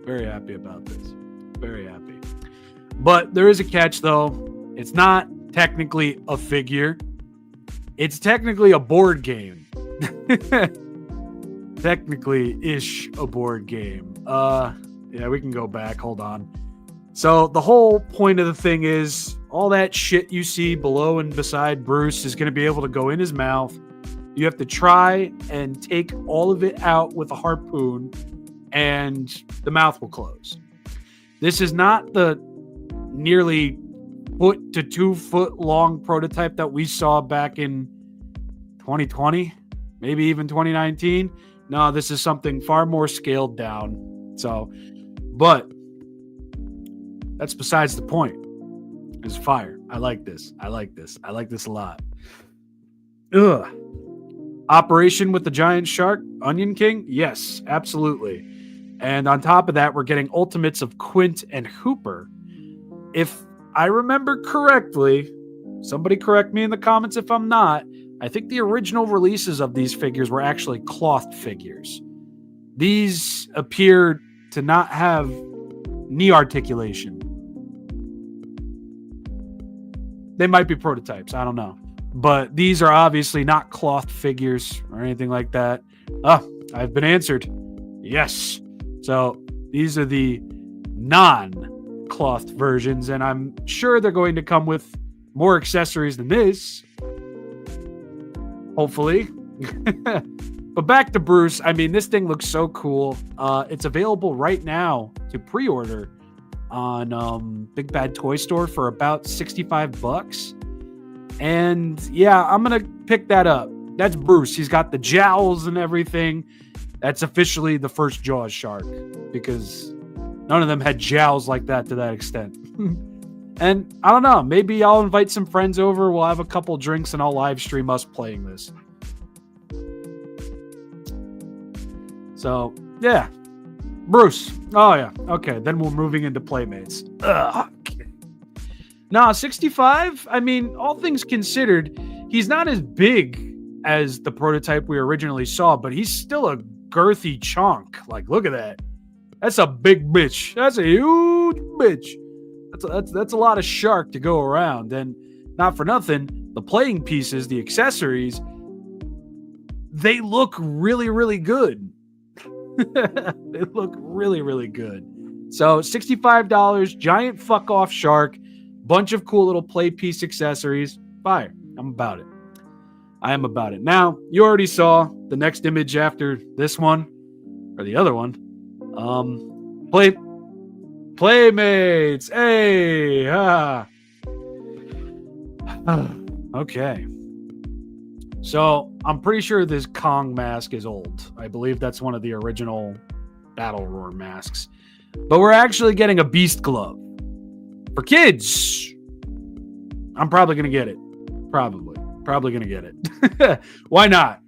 Very happy about this. Very happy. But there is a catch, though. It's not technically a figure. It's technically a board game. Technically-ish a board game. Yeah, we can go back. Hold on. So the whole point of the thing is all that shit you see below and beside Bruce is going to be able to go in his mouth. You have to try and take all of it out with a harpoon and the mouth will close. This is not the nearly foot to 2 foot long prototype that we saw back in 2020, maybe even 2019. No, this is something far more scaled down. So, but that's besides the point. It's fire. I like this. I like this. I like this a lot. Ugh. Operation with the giant shark, Onion King? Yes, absolutely. And on top of that, we're getting ultimates of Quint and Hooper. If I remember correctly, somebody correct me in the comments if I'm not, I think the original releases of these figures were actually cloth figures. These appear to not have knee articulation. They might be prototypes, I don't know. But these are obviously not cloth figures or anything like that. I've been answered. Yes. So These are the non-cloth versions, and I'm sure they're going to come with more accessories than this. Hopefully. But back to Bruce. I mean, this thing looks so cool. It's available right now to pre-order on Big Bad Toy Store for about $65. And yeah, I'm going to pick that up. That's Bruce. He's got the jowls and everything. That's officially the first Jaws shark because none of them had jowls like that to that extent. And I don't know, maybe I'll invite some friends over. We'll have a couple drinks and I'll live stream us playing this. So, yeah. Bruce. Oh, yeah. Okay, then we're moving into Playmates. Okay. Nah, 65, I mean, all things considered, he's not as big as the prototype we originally saw, but he's still a girthy chunk. Like, look at that. That's a big bitch. That's a huge bitch. That's a lot of shark to go around. And not for nothing, the playing pieces, the accessories, they look really, really good. They look really, really good. So $65, giant fuck off shark, bunch of cool little play piece accessories. Fire. I'm about it. I am about it. Now, you already saw the next image after this one, or the other one. Playmates. Hey. Okay. So, I'm pretty sure this Kong mask is old. I believe that's one of the original Battle Roar masks. But we're actually getting a Beast Glove. For kids, I'm probably going to get it. Probably going to get it. Why not?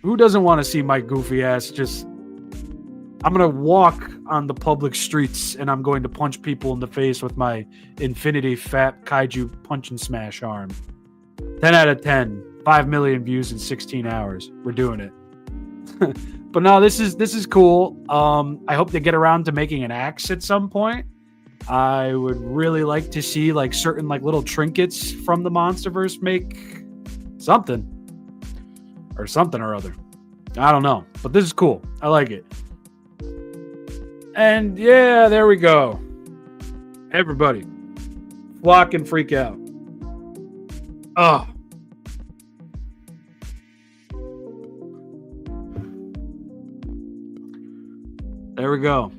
Who doesn't want to see my goofy ass just... I'm going to walk on the public streets and I'm going to punch people in the face with my infinity fat kaiju punch and smash arm. 10 out of 10. 5 million views in 16 hours. We're doing it. But no, this is cool. I hope they get around to making an axe at some point. I would really like to see like certain like little trinkets from the Monsterverse make something or other. I don't know, but this is cool. I like it. And yeah, there we go. Everybody, flock and freak out. Oh. There we go.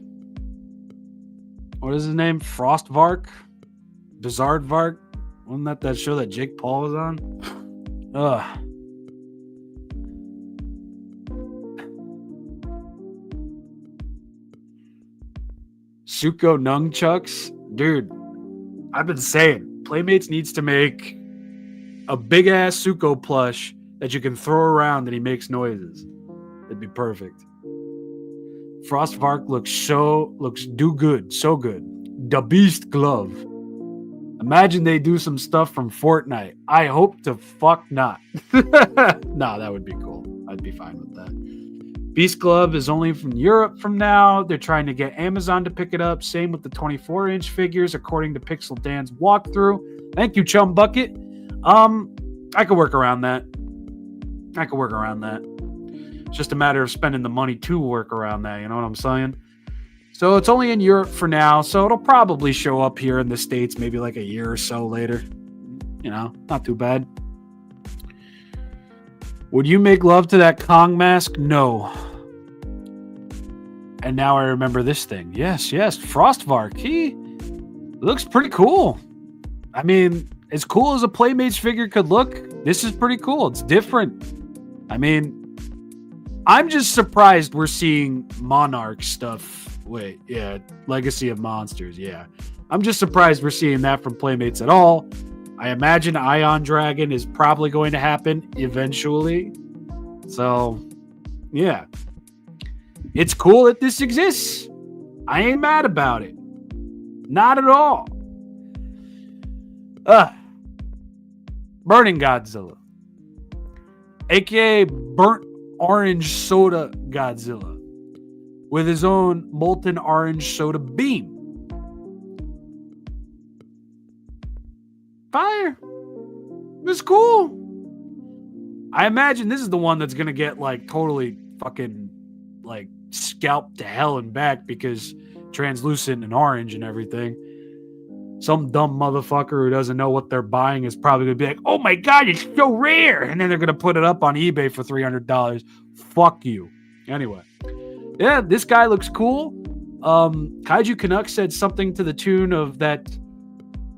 What is his name? Frostvark? Bizarrevark? Wasn't that show that Jake Paul was on? Ugh. Suko Nunchucks? Dude, I've been saying, Playmates needs to make a big-ass Suko plush that you can throw around and he makes noises. It'd be perfect. Frostvark looks so good. The Beast Glove. Imagine they do some stuff from Fortnite. I hope to fuck not. Nah, that would be cool. I'd be fine with that. Beast Glove is only from Europe from now. They're trying to get Amazon to pick it up. Same with the 24-inch figures, according to Pixel Dan's walkthrough. Thank you, Chum Bucket. I could work around that. It's just a matter of spending the money to work around that, you know what I'm saying? So it's only in Europe for now, so it'll probably show up here in the States maybe like a year or so later. You know, not too bad. Would you make love to that Kong mask? No. And now I remember this thing. Yes, Frostvark. He looks pretty cool. I mean, as cool as a Playmates figure could look, this is pretty cool. It's different. I mean, I'm just surprised we're seeing Monarch stuff. Wait, yeah, Legacy of Monsters, yeah. I'm just surprised we're seeing that from Playmates at all. I imagine Ion Dragon is probably going to happen eventually. So, yeah. It's cool that this exists. I ain't mad about it. Not at all. Burning Godzilla. AKA Burnt Orange Soda Godzilla. With his own molten orange soda beam. Fire. It's cool. I imagine this is the one that's going to get like totally fucking like scalped to hell and back because translucent and orange and everything. Some dumb motherfucker who doesn't know what they're buying is probably going to be like, oh my God, it's so rare. And then they're going to put it up on eBay for $300. Fuck you. Anyway. Yeah, this guy looks cool. Kaiju Canuck said something to the tune of that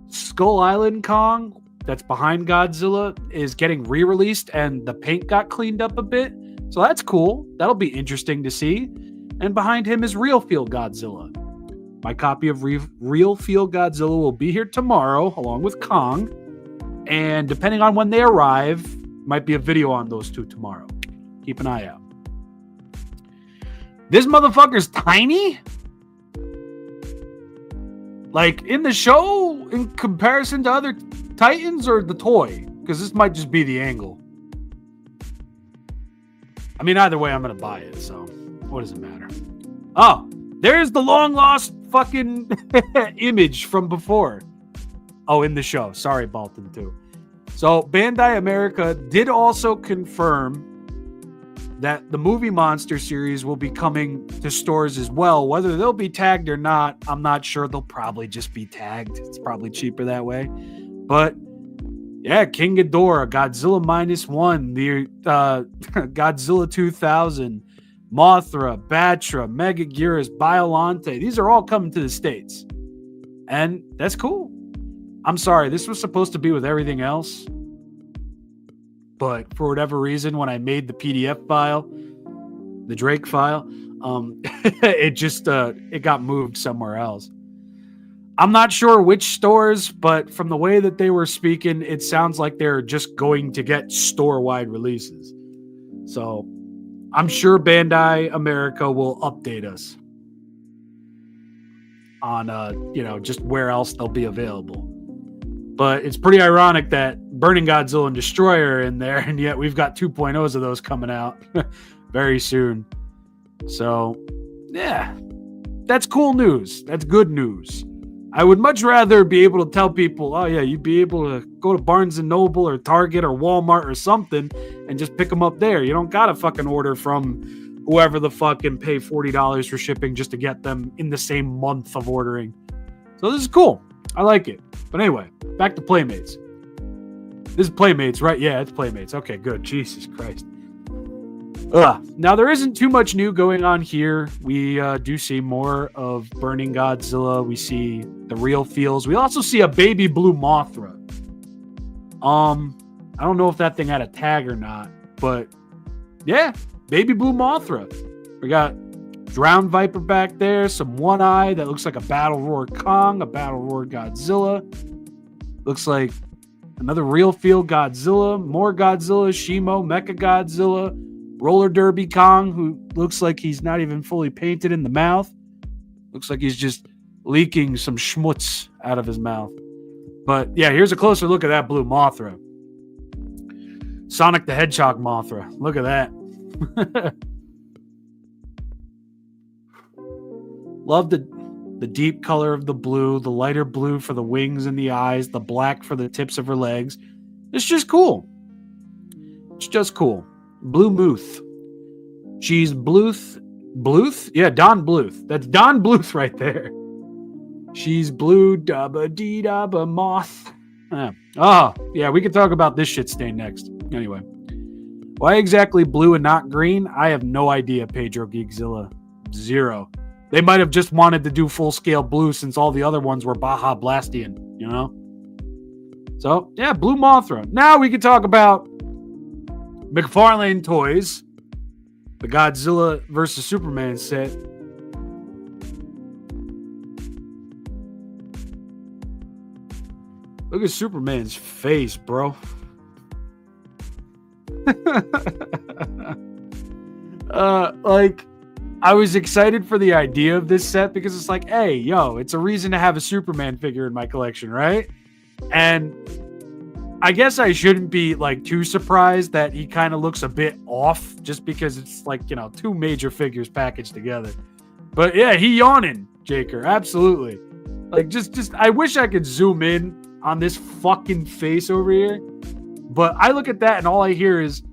Skull Island Kong that's behind Godzilla is getting re-released and the paint got cleaned up a bit. So that's cool. That'll be interesting to see. And behind him is Real Feel Godzilla. My copy of Real Feel Godzilla will be here tomorrow along with Kong. And depending on when they arrive, might be a video on those two tomorrow. Keep an eye out. This motherfucker's tiny? Like in the show in comparison to other Titans or the toy? Because this might just be the angle. I mean, either way, I'm going to buy it. So what does it matter? Oh, there's the long lost fucking image from before. Oh, in the show. Sorry, Balton, too. So Bandai America did also confirm that the Movie Monster series will be coming to stores as well. Whether they'll be tagged or not, I'm not sure. They'll probably just be tagged. It's probably cheaper that way. But yeah, King Ghidorah, Godzilla -1, the Godzilla 2000, Mothra, Batra, Megaguirus, Biollante. These are all coming to the States. And that's cool. I'm sorry, this was supposed to be with everything else. But for whatever reason, when I made the PDF file, the Drake file, it got moved somewhere else. I'm not sure which stores, but from the way that they were speaking, it sounds like they're just going to get store-wide releases. So I'm sure Bandai America will update us on, just where else they'll be available. But it's pretty ironic that Burning Godzilla and Destroyer are in there, and yet we've got 2.0s of those coming out very soon. So, yeah, that's cool news. That's good news. I would much rather be able to tell people, oh, yeah, you'd be able to go to Barnes & Noble or Target or Walmart or something and just pick them up there. You don't got to fucking order from whoever the fuck and pay $40 for shipping just to get them in the same month of ordering. So this is cool. I like it. But anyway, back to Playmates. This is Playmates, right? Yeah, it's Playmates. Okay, good. Jesus Christ. Now, there isn't too much new going on here. We do see more of Burning Godzilla. We see the real feels. We also see a baby blue Mothra. I don't know if that thing had a tag or not, but yeah, baby blue Mothra. We got Drowned Viper back there, some One Eye that looks like a Battle Roar Kong, a Battle Roar Godzilla. Looks like another Real Feel Godzilla, more Godzilla, Shimo, Mecha Godzilla, Roller Derby Kong, who looks like he's not even fully painted in the mouth. Looks like he's just leaking some schmutz out of his mouth. But yeah, here's a closer look at that blue Mothra. Sonic the Hedgehog Mothra. Look at that. Love the deep color of the blue, the lighter blue for the wings and the eyes, the black for the tips of her legs. It's just cool. It's just cool. Blue Muth. She's Bluth. Bluth? Yeah, Don Bluth. That's Don Bluth right there. She's blue, dabba dee dabba moth. Yeah, we can talk about this shit stain next. Anyway. Why exactly blue and not green? I have no idea, Pedro Geekzilla. Zero. They might have just wanted to do full-scale blue since all the other ones were Baja Blastian, you know? So, yeah, Blue Mothra. Now we can talk about McFarlane Toys, the Godzilla vs. Superman set. Look at Superman's face, bro. I was excited for the idea of this set because it's like, hey, yo, it's a reason to have a Superman figure in my collection, right? And I guess I shouldn't be too surprised that he kind of looks a bit off just because it's two major figures packaged together. But yeah, he yawning, Jaker, absolutely. Just I wish I could zoom in on this fucking face over here. But I look at that and all I hear is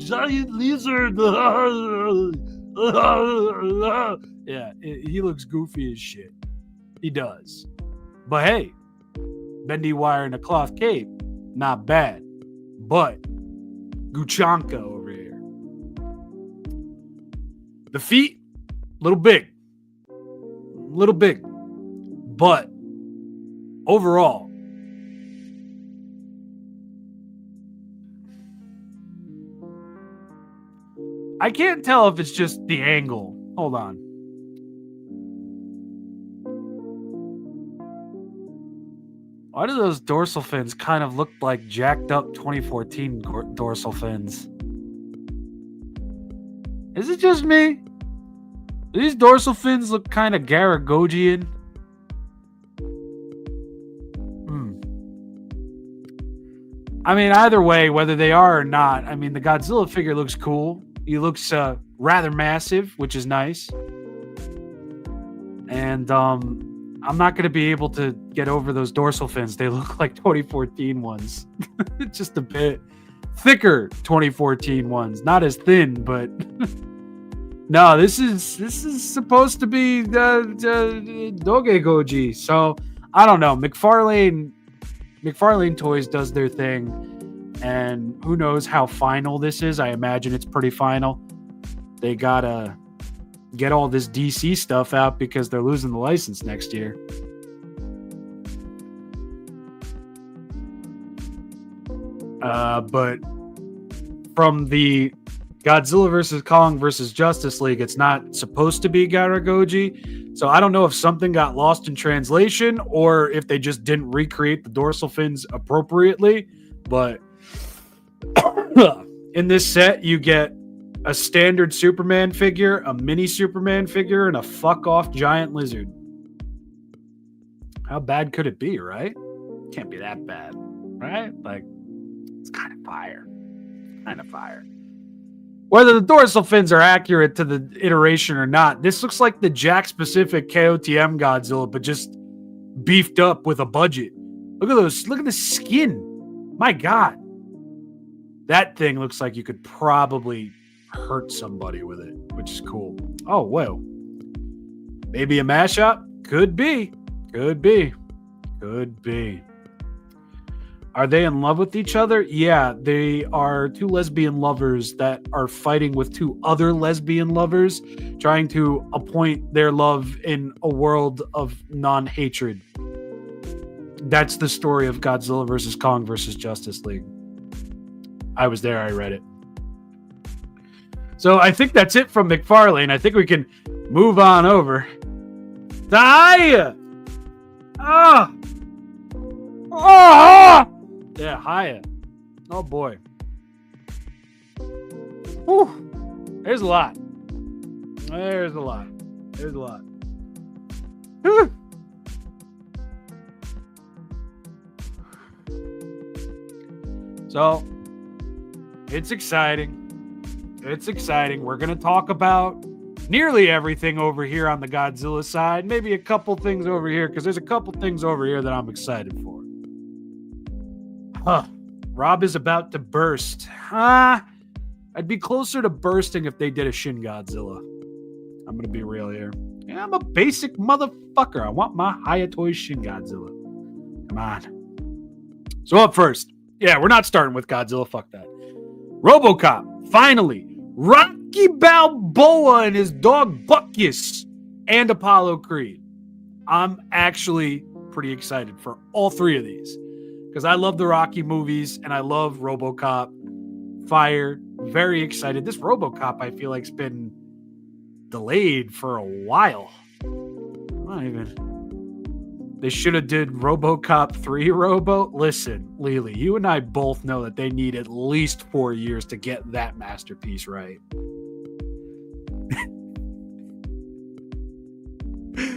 giant lizard. Yeah, he looks goofy as shit. He does. But hey, bendy wire and a cloth cape, not bad. But Guchanka over here. The feet, little big. But overall, I can't tell if it's just the angle. Hold on. Why do those dorsal fins kind of look like jacked up 2014 dorsal fins? Is it just me? Do these dorsal fins look kind of Garagogian? I mean, either way, whether they are or not, I mean, the Godzilla figure looks cool. He looks rather massive, which is nice. And I'm not going to be able to get over those dorsal fins. They look like 2014 ones. Just a bit thicker 2014 ones. Not as thin, but... No, this is supposed to be Dogegoji. So, I don't know. McFarlane Toys does their thing, and who knows how final this is. I imagine it's pretty final. They gotta get all this DC stuff out because they're losing the license next year. But from the Godzilla vs. Kong vs. Justice League, it's not supposed to be Garagoji. So I don't know if something got lost in translation or if they just didn't recreate the dorsal fins appropriately. But in this set, you get a standard Superman figure, a mini Superman figure, and a fuck-off giant lizard. How bad could it be, right? Can't be that bad, right? Like, it's kind of fire. Whether the dorsal fins are accurate to the iteration or not, this looks like the Jack-specific KOTM Godzilla, but just beefed up with a budget. Look at those. Look at the skin. My God. That thing looks like you could probably hurt somebody with it, which is cool. Oh, well. Maybe a mashup? Could be. Are they in love with each other? Yeah, they are two lesbian lovers that are fighting with two other lesbian lovers, trying to appoint their love in a world of non-hatred. That's the story of Godzilla vs. Kong vs. Justice League. I was there, I read it. So I think that's it from McFarlane. I think we can move on over to Hiya! Yeah, Hiya. Oh boy. Whew. There's a lot. Whew. So, it's exciting. We're going to talk about nearly everything over here on the Godzilla side. Maybe a couple things over here, because there's a couple things over here that I'm excited for. Rob is about to burst. I'd be closer to bursting if they did a Shin Godzilla. I'm going to be real here. Yeah, I'm a basic motherfucker. I want my Hiya Toys Shin Godzilla. Come on. So up first. Yeah, we're not starting with Godzilla. Fuck that. RoboCop. Finally. Rocky Balboa and his dog Buckus. And Apollo Creed. I'm actually pretty excited for all three of these. Because I love the Rocky movies and I love RoboCop. Fire. Very excited. This RoboCop, I feel like, has been delayed for a while. Not even. They should have did RoboCop 3 Robo. Listen, Lily, you and I both know that they need at least 4 years to get that masterpiece right.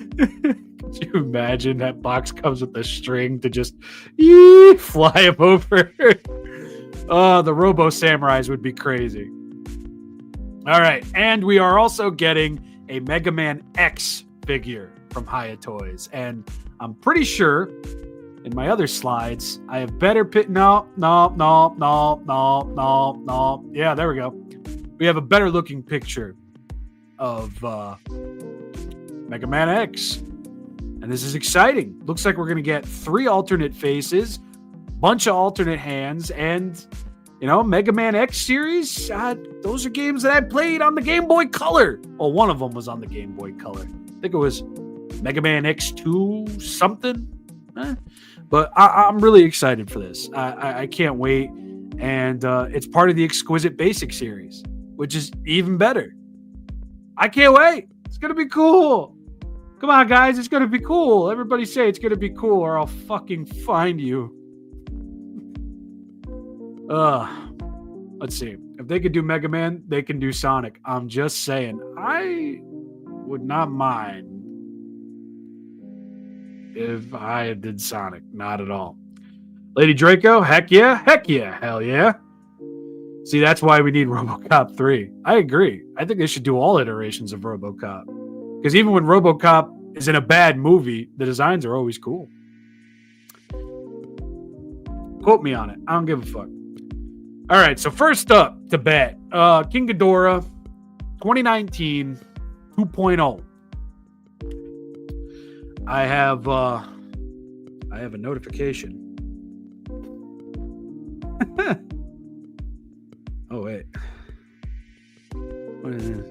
Could you imagine that box comes with a string to just fly him over? Oh, the Robo Samurais would be crazy. All right, and we are also getting a Mega Man X figure from Hiya Toys, and I'm pretty sure in my other slides, I have better no. Yeah, there we go. We have a better looking picture of Mega Man X. And this is exciting. Looks like we're going to get 3 alternate faces, bunch of alternate hands, and, Mega Man X series. Those are games that I played on the Game Boy Color. Well, one of them was on the Game Boy Color. I think it was Mega Man X2 something. But I'm really excited for this. I can't wait. And it's part of the Exquisite Basic series, which is even better. I can't wait. It's going to be cool. Come on, guys. It's going to be cool. Everybody say it's going to be cool or I'll fucking find you. Let's see. If they could do Mega Man, they can do Sonic. I'm just saying. I would not mind if I did Sonic. Not at all. Lady Draco, heck yeah, hell yeah. See, that's why we need RoboCop 3. I agree. I think they should do all iterations of RoboCop. Because even when RoboCop is in a bad movie, the designs are always cool. Quote me on it. I don't give a fuck. All right, so first up to bat, King Ghidorah 2019 2.0. I have a notification. Oh wait. What is this?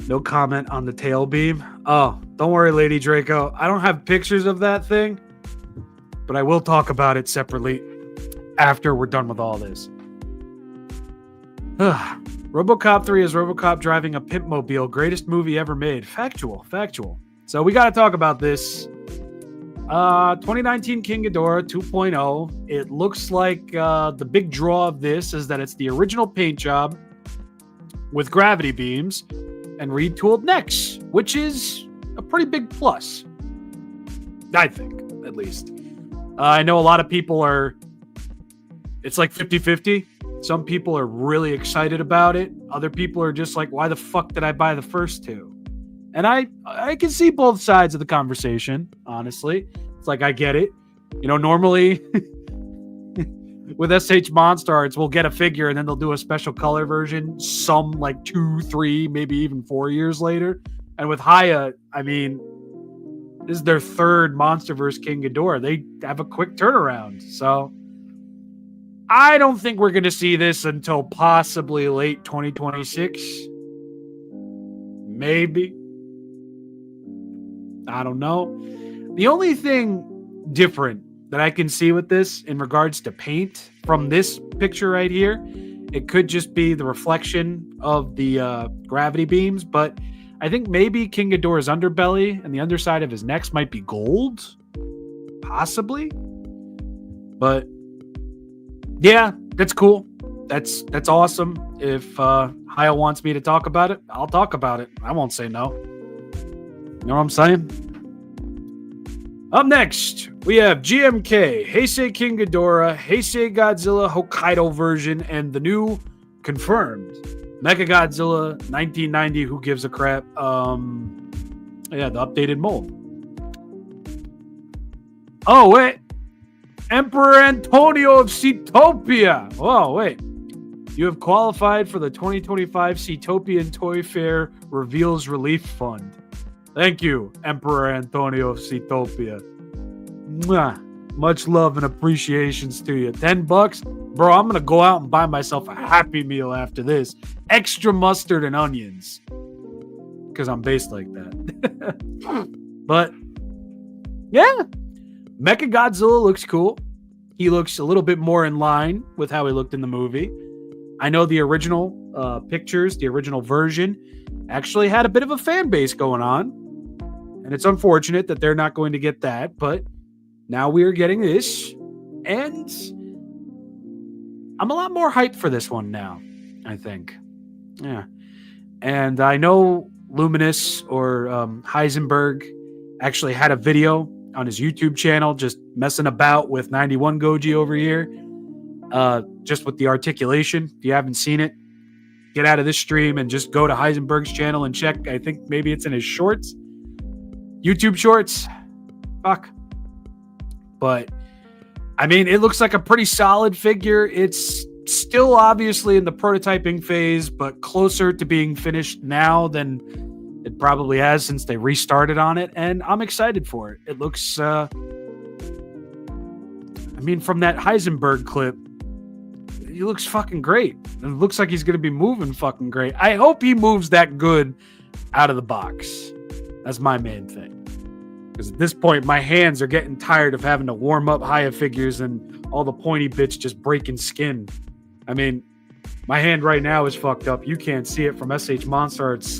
No comment on the tail beam. Oh, don't worry, Lady Draco. I don't have pictures of that thing, but I will talk about it separately after we're done with all this. RoboCop 3 is RoboCop driving a Pimpmobile. Greatest movie ever made. Factual. So we got to talk about this. 2019 King Ghidorah 2.0. It looks like the big draw of this is that it's the original paint job with gravity beams and retooled necks, which is a pretty big plus. I think, at least. I know a lot of people it's like 50-50. Some people are really excited about it. Other people are just like, why the fuck did I buy the first two? And I can see both sides of the conversation, honestly. It's like, I get it. Normally with SH Monstars, we'll get a figure and then they'll do a special color version some like 2, 3, maybe even 4 years later. And with Hiya, I mean, this is their third MonsterVerse King Ghidorah. They have a quick turnaround. So I don't think we're going to see this until possibly late 2026. Maybe. I don't know. The only thing different that I can see with this in regards to paint from this picture right here, it could just be the reflection of the gravity beams, but I think maybe King Ghidorah's underbelly and the underside of his necks might be gold. Possibly. But yeah, that's cool. That's awesome. If Hiya wants me to talk about it, I'll talk about it. I won't say no. You know what I'm saying? Up next, we have GMK, Heisei King Ghidorah, Heisei Godzilla Hokkaido version, and the new confirmed Mechagodzilla 1990. Who gives a crap? Yeah, the updated mold. Oh wait, Emperor Antonio of Seatopia. Oh wait, you have qualified for the 2025 Seatopian Toy Fair Reveals Relief Fund. Thank you, Emperor Antonio of Seatopia. Mwah. Much love and appreciations to you. $10? Bro, I'm going to go out and buy myself a Happy Meal after this. Extra mustard and onions. Because I'm based like that. But, yeah. Mechagodzilla looks cool. He looks a little bit more in line with how he looked in the movie. I know the original pictures, the original version, actually had a bit of a fan base going on. And it's unfortunate that they're not going to get that, but now we are getting this, and I'm a lot more hyped for this one now, I think. Yeah. And I know Luminous or Heisenberg actually had a video on his YouTube channel just messing about with 91 Goji over here, just with the articulation. If you haven't seen it, get out of this stream and just go to Heisenberg's channel and check. I think maybe it's in his shorts. YouTube shorts. Fuck. But I mean, it looks like a pretty solid figure. It's still obviously in the prototyping phase, but closer to being finished now than it probably has since they restarted on it. And I'm excited for it. It looks, I mean, from that Heisenberg clip, he looks fucking great. It looks like he's going to be moving fucking great. I hope he moves that good out of the box. That's my main thing. Because at this point, my hands are getting tired of having to warm up Hiya figures and all the pointy bits just breaking skin. I mean, my hand right now is fucked up. You can't see it from SH Monster Arts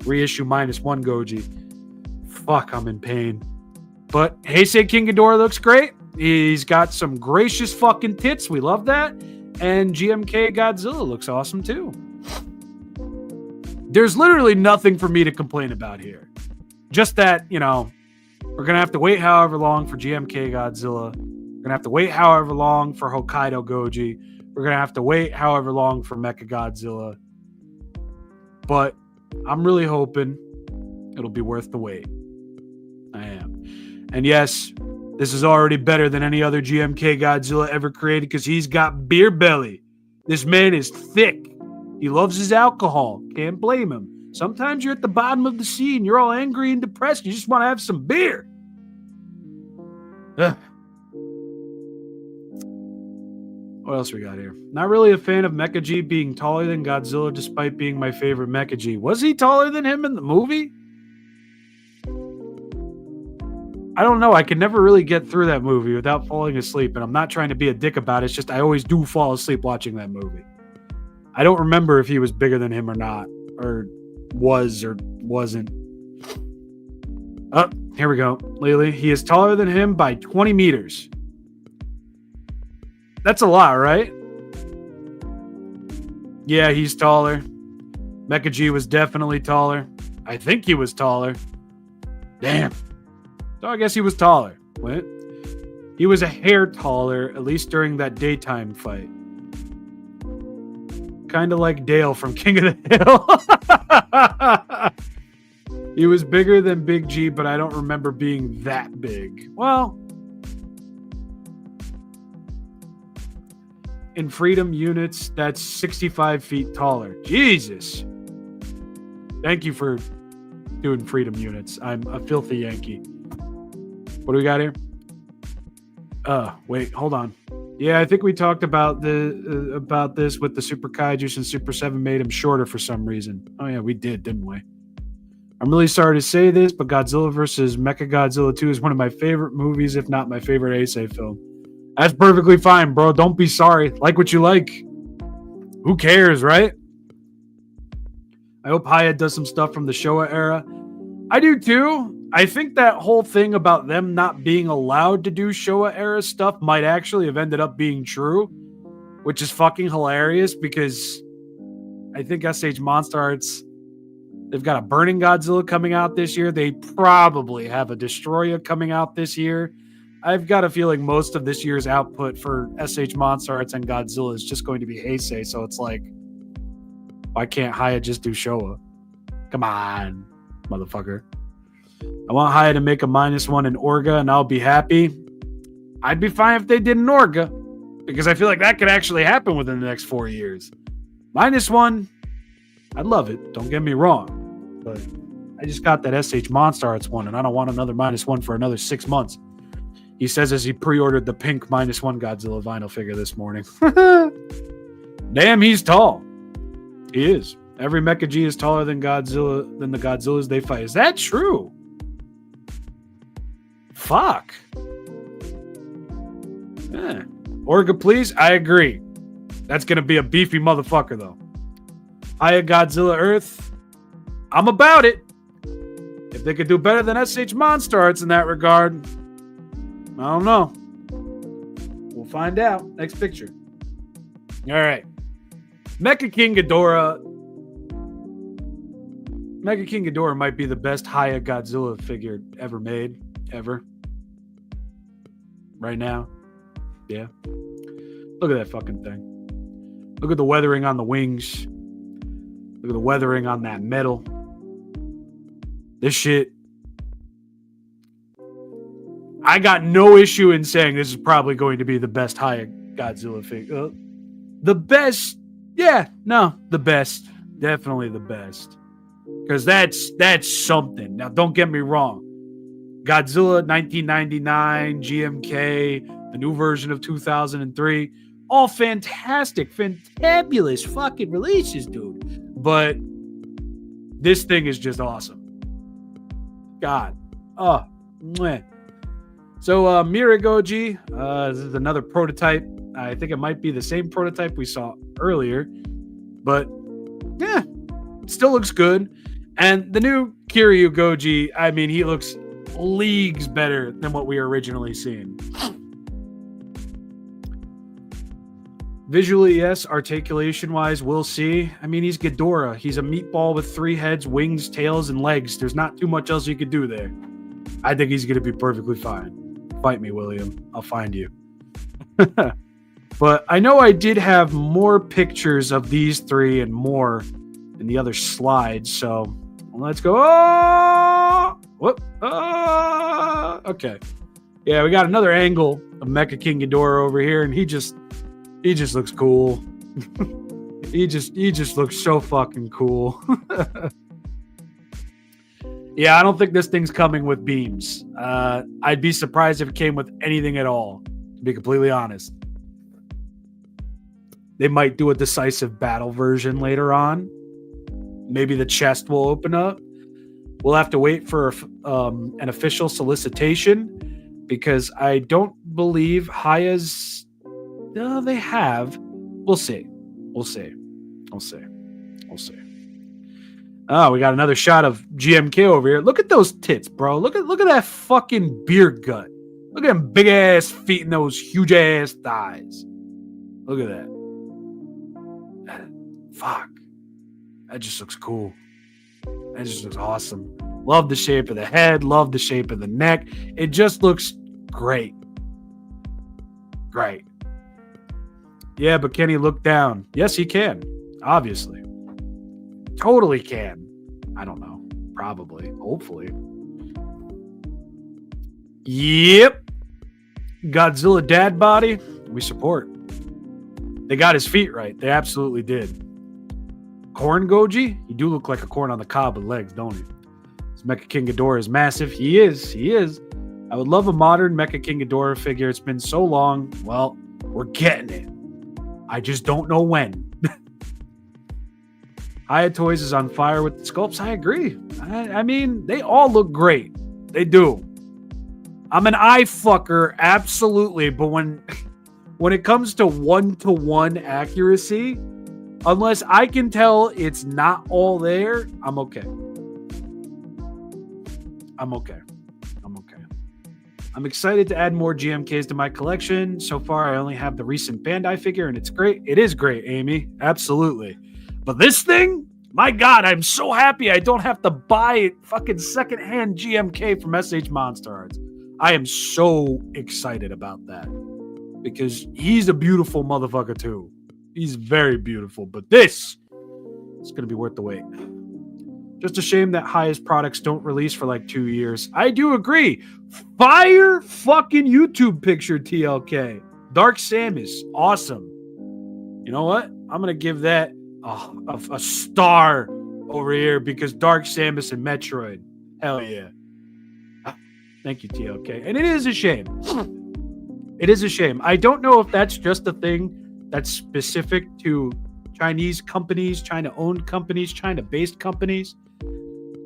reissue -1 Goji. Fuck, I'm in pain. But Heisei King Ghidorah looks great. He's got some gracious fucking tits. We love that. And GMK Godzilla looks awesome too. There's literally nothing for me to complain about here. Just that, you know, we're going to have to wait however long for GMK Godzilla. We're going to have to wait however long for Hokkaido Goji. We're going to have to wait however long for Mecha Godzilla. But I'm really hoping it'll be worth the wait. I am. And yes, this is already better than any other GMK Godzilla ever created because he's got beer belly. This man is thick. He loves his alcohol. Can't blame him. Sometimes you're at the bottom of the sea and you're all angry and depressed. You just want to have some beer. Ugh. What else we got here? Not really a fan of Mecha G being taller than Godzilla despite being my favorite Mecha G. Was he taller than him in the movie? I don't know. I can never really get through that movie without falling asleep. And I'm not trying to be a dick about it. It's just I always do fall asleep watching that movie. I don't remember if he was bigger than him or not. Or was or wasn't. Oh, here we go. Lily, he is taller than him by 20 meters. That's a lot, right? Yeah, he's taller. Mecha G was definitely taller. I think he was taller. Damn. So I guess he was taller. What? He was a hair taller, at least during that daytime fight. Kind of like Dale from King of the Hill. He was bigger than Big G, but I don't remember being that big. Well, in Freedom units, that's 65 feet taller. Jesus. Thank you for doing Freedom units. I'm a filthy Yankee. What do we got here? Wait, hold on. Yeah, I think we talked about this with the Super Kaiju and Super 7 made him shorter for some reason. Oh yeah, we did, didn't we? I'm really sorry to say this, but Godzilla vs. Mechagodzilla 2 is one of my favorite movies, if not my favorite Heisei film. That's perfectly fine, bro. Don't be sorry. Like what you like. Who cares, right? I hope Hiya does some stuff from the Showa era. I do too. I think that whole thing about them not being allowed to do Showa era stuff might actually have ended up being true, which is fucking hilarious because I think SH Monster Arts, they've got a Burning Godzilla coming out this year. They probably have a Destroyer coming out this year. I've got a feeling most of this year's output for SH Monster Arts and Godzilla is just going to be Heisei, so it's like, why can't Hiya just do Showa? Come on, motherfucker. I want Hiya to make a -1 in Orga, and I'll be happy. I'd be fine if they did an Orga, because I feel like that could actually happen within the next 4 years. -1, I'd love it. Don't get me wrong, but I just got that SH Monster Arts one, and I don't want another -1 for another 6 months. He says as he pre-ordered the pink -1 Godzilla vinyl figure this morning. Damn, he's tall. He is. Every Mecha G is taller than Godzilla than the Godzillas they fight. Is that true? Fuck. Yeah. Orga, please. I agree. That's gonna be a beefy motherfucker, though. Hiya Godzilla Earth. I'm about it. If they could do better than SH Monster Arts in that regard, I don't know. We'll find out. Next picture. All right. Mecha King Ghidorah. Mecha King Ghidorah might be the best Hiya Godzilla figure ever made. Ever. Right now. Yeah. Look at that fucking thing. Look at the weathering on the wings. Look at the weathering on that metal. This shit. I got no issue in saying this is probably going to be the best Hiya Godzilla figure. The best, the best, definitely the best, because that's something. Now, don't get me wrong, Godzilla 1999, GMK, the new version of 2003, all fantastic, fantabulous fucking releases, dude. But this thing is just awesome. God, mwah. So Miragoji, this is another prototype. I think it might be the same prototype we saw earlier, but yeah, it still looks good. And the new Kiryu Goji, I mean, he looks leagues better than what we were originally seeing. Visually, yes. Articulation-wise, we'll see. I mean, he's Ghidorah. He's a meatball with 3 heads, wings, tails, and legs. There's not too much else you could do there. I think he's going to be perfectly fine. Fight me, William. I'll find you. But I know I did have more pictures of these 3 and more in the other slides, so let's go. Oh! Whoop. Oh! Okay. Yeah, we got another angle of Mecha King Ghidorah over here, and he just looks cool. he just looks so fucking cool. Yeah, I don't think this thing's coming with beams. I'd be surprised if it came with anything at all, to be completely honest. They might do a decisive battle version later on. Maybe the chest will open up. We'll have to wait for an official solicitation, because I don't believe Hiya's... No, they have. We'll see. Oh, we got another shot of GMK over here. Look at those tits, bro. Look at that fucking beer gut. Look at them big ass feet and those huge ass thighs. Look at that. Fuck. That just looks cool. That just looks awesome. Love the shape of the head. Love the shape of the neck. It just looks great. Great. Yeah, but can he look down? Yes, he can. Obviously. Totally can. I don't know. Probably. Hopefully. Yep. Godzilla dad body. We support. They got his feet right. They absolutely did. Corn Goji? You do look like a corn on the cob with legs, don't he? This Mecha King Ghidorah is massive. He is. I would love a modern Mecha King Ghidorah figure. It's been so long. Well, we're getting it. I just don't know when. Hiya Toys is on fire with the sculpts. I agree. I mean, they all look great. They do. I'm an eye fucker, absolutely. But when it comes to one-to-one accuracy, unless I can tell it's not all there, I'm okay. I'm excited to add more GMKs to my collection. So far, I only have the recent Bandai figure, and it's great. It is great, Amy. Absolutely. But this thing, my God, I'm so happy I don't have to buy fucking secondhand GMK from SH Monster Arts. I am so excited about that, because he's a beautiful motherfucker too. He's very beautiful, but this is going to be worth the wait. Just a shame that Hiya's products don't release for like 2 years. I do agree. Fire fucking YouTube picture, TLK. Dark Samus, awesome. You know what? I'm going to give that a star over here, because Dark Samus and Metroid. Hell yeah. Thank you, TLK. And it is a shame. It is a shame. I don't know if that's just a thing that's specific to Chinese companies, China-owned companies, China-based companies.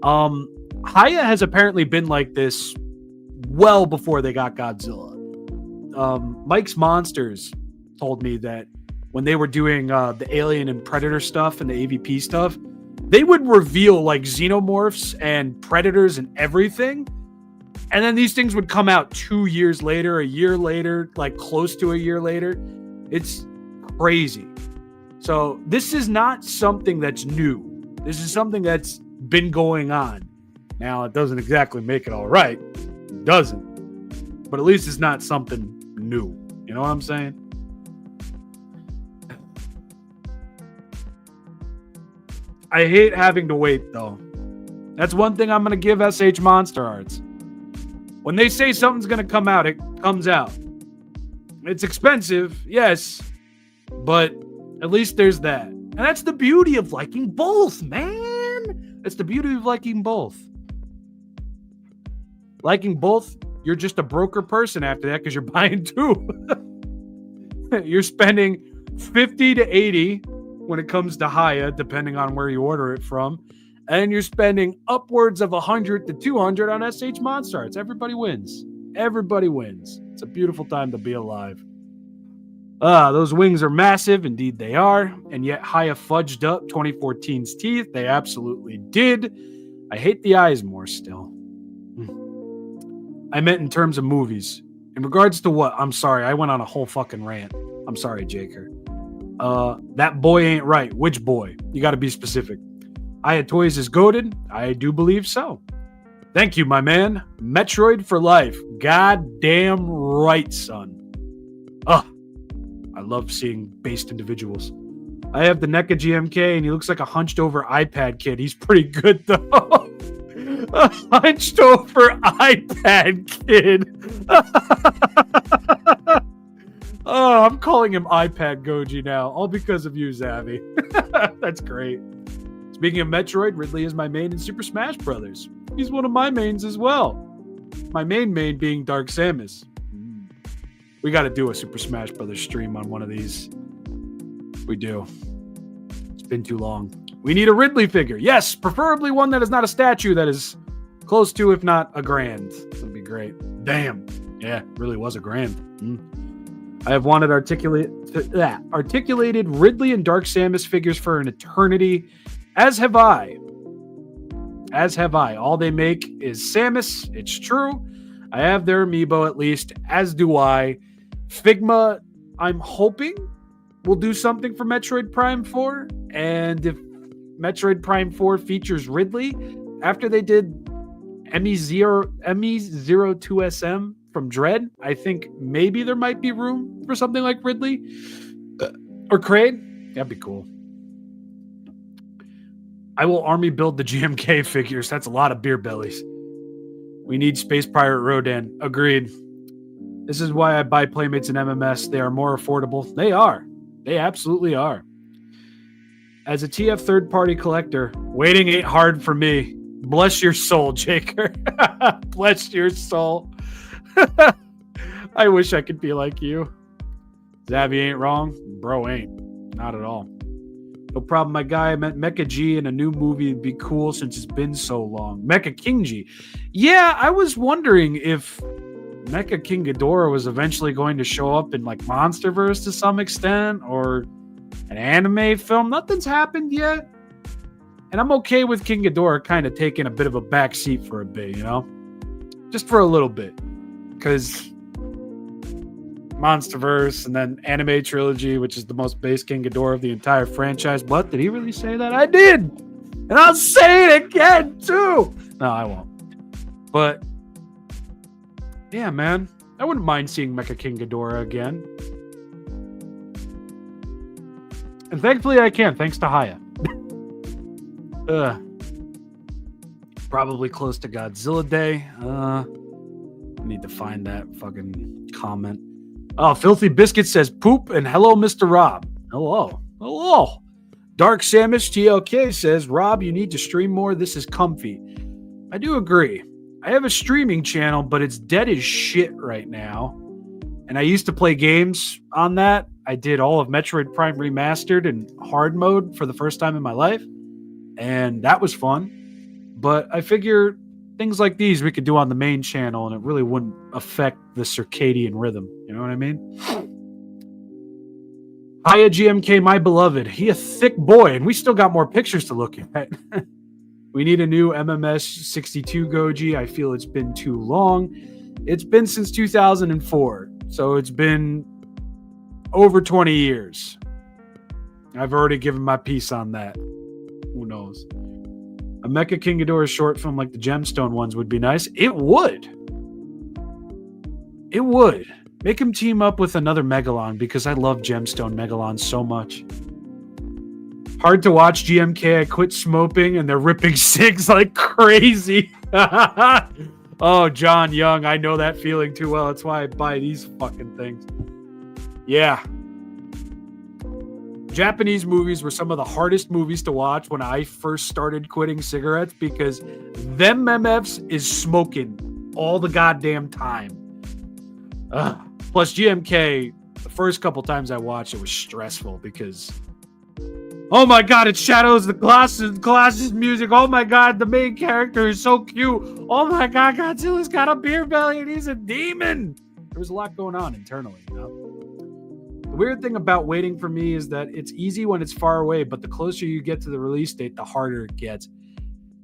Hiya has apparently been like this well before they got Godzilla. Mike's Monsters told me that when they were doing the Alien and Predator stuff and the AVP stuff, they would reveal like xenomorphs and predators and everything. And then these things would come out 2 years later, a year later, like close to a year later. It's crazy. So this is not something that's new. This is something that's been going on. Now, it doesn't exactly make it all right. It doesn't. But at least it's not something new. You know what I'm saying? I hate having to wait, though. That's one thing I'm going to give SH Monster Arts. When they say something's going to come out, it comes out. It's expensive, yes, but at least there's that. And that's the beauty of liking both, man. That's the beauty of liking both. Liking both, you're just a broker person after that because you're buying two. You're spending 50 to 80 when it comes to Hiya, depending on where you order it from. And you're spending upwards of 100 to 200 on SH Monstars. Everybody wins. Everybody wins. It's a beautiful time to be alive. Those wings are massive. Indeed, they are. And yet, Hiya fudged up 2014's teeth. They absolutely did. I hate the eyes more still. I meant in terms of movies. In regards to what? I'm sorry. I went on a whole fucking rant. I'm sorry, Jaker. That boy ain't right. Which boy? You got to be specific. Hiya Toys is goated? I do believe so. Thank you, my man. Metroid for life. Goddamn right, son. I love seeing based individuals. I have the NECA GMK, and he looks like a hunched over iPad kid. He's pretty good, though. A hunched over iPad kid. Oh, I'm calling him iPad Goji now, all because of you, Zavi. That's great. Speaking of Metroid, Ridley is my main in Super Smash Brothers. He's one of my mains as well. My main being Dark Samus. We got to do a Super Smash Brothers stream on one of these. We do. It's been too long. We need a Ridley figure. Yes, preferably one that is not a statue, that is close to, if not a grand. That'd be great. Damn. Yeah, really was a grand. I have wanted articulated Ridley and Dark Samus figures for an eternity, as have I. As have I. All they make is Samus. It's true. I have their amiibo at least, as do I. Figma, I'm hoping, will do something for Metroid Prime 4. And if Metroid Prime 4 features Ridley, after they did ME02SM from Dread, I think maybe there might be room for something like Ridley or Kraid. That'd be cool. I will army build the GMK figures. That's a lot of beer bellies. We need Space Pirate Rodan. Agreed. This is why I buy Playmates and MMS. They are more affordable. They are. They absolutely are. As a TF third-party collector, waiting ain't hard for me. Bless your soul, Jaker. Bless your soul. I wish I could be like you. Zavi ain't wrong. Bro ain't. Not at all. No problem, my guy. I meant Mecha G in a new movie would be cool since it's been so long. Mecha King G. Yeah, I was wondering if Mecha King Ghidorah was eventually going to show up in like Monsterverse to some extent, or an anime film. Nothing's happened yet. And I'm okay with King Ghidorah kind of taking a bit of a back seat for a bit, you know? Just for a little bit. Because Monsterverse and then Anime Trilogy, which is the most base King Ghidorah of the entire franchise. What? Did he really say that? I did! And I'll say it again, too! No, I won't. But yeah, man. I wouldn't mind seeing Mecha King Ghidorah again. And thankfully I can, thanks to Hiya. Probably close to Godzilla Day. I need to find that fucking comment. Oh, Filthy Biscuit says poop and hello, Mr. Rob. Hello. Hello. Dark Samus TLK says, Rob, you need to stream more. This is comfy. I do agree. I have a streaming channel, but it's dead as shit right now. And I used to play games on that. I did all of Metroid Prime Remastered in hard mode for the first time in my life. And that was fun. But I figure things like these we could do on the main channel and it really wouldn't affect the circadian rhythm. You know what I mean? Hiya GMK, my beloved. He a thick boy, and we still got more pictures to look at. We need a new MMS 62 Goji. I feel it's been too long. It's been since 2004. So it's been over 20 years. I've already given my piece on that. Who knows? A Mecha King Ghidorah short film like the Gemstone ones would be nice. It would. It would. Make him team up with another Megalon because I love Gemstone Megalon so much. Hard to watch GMK. I quit smoking and they're ripping cigs like crazy. Oh, John Young, I know that feeling too well. That's why I buy these fucking things. Yeah. Japanese movies were some of the hardest movies to watch when I first started quitting cigarettes because them MFs is smoking all the goddamn time. Ugh. Plus GMK, the first couple times I watched it was stressful because, oh my god, it shadows the glasses music. Oh my god, the main character is so cute. Oh my god, Godzilla's got a beer belly and he's a demon. There was a lot going on internally, you know? The weird thing about waiting for me is that it's easy when it's far away, but the closer you get to the release date, the harder it gets.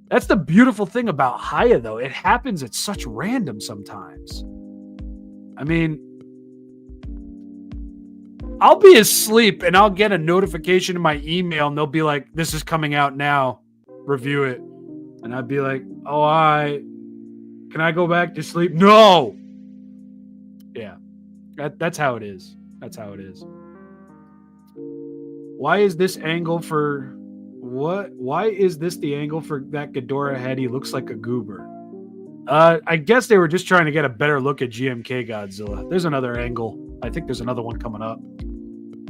That's the beautiful thing about Hiya, though. It happens at such random sometimes. I mean, I'll be asleep and I'll get a notification in my email and they'll be like, this is coming out now. Review it. And I'd be like, oh, can I go back to sleep? No. Yeah, that's how it is. That's how it is. Why is this angle for what? Why is this the angle for that Ghidorah head? He looks like a goober. I guess they were just trying to get a better look at GMK Godzilla. There's another angle. I think there's another one coming up.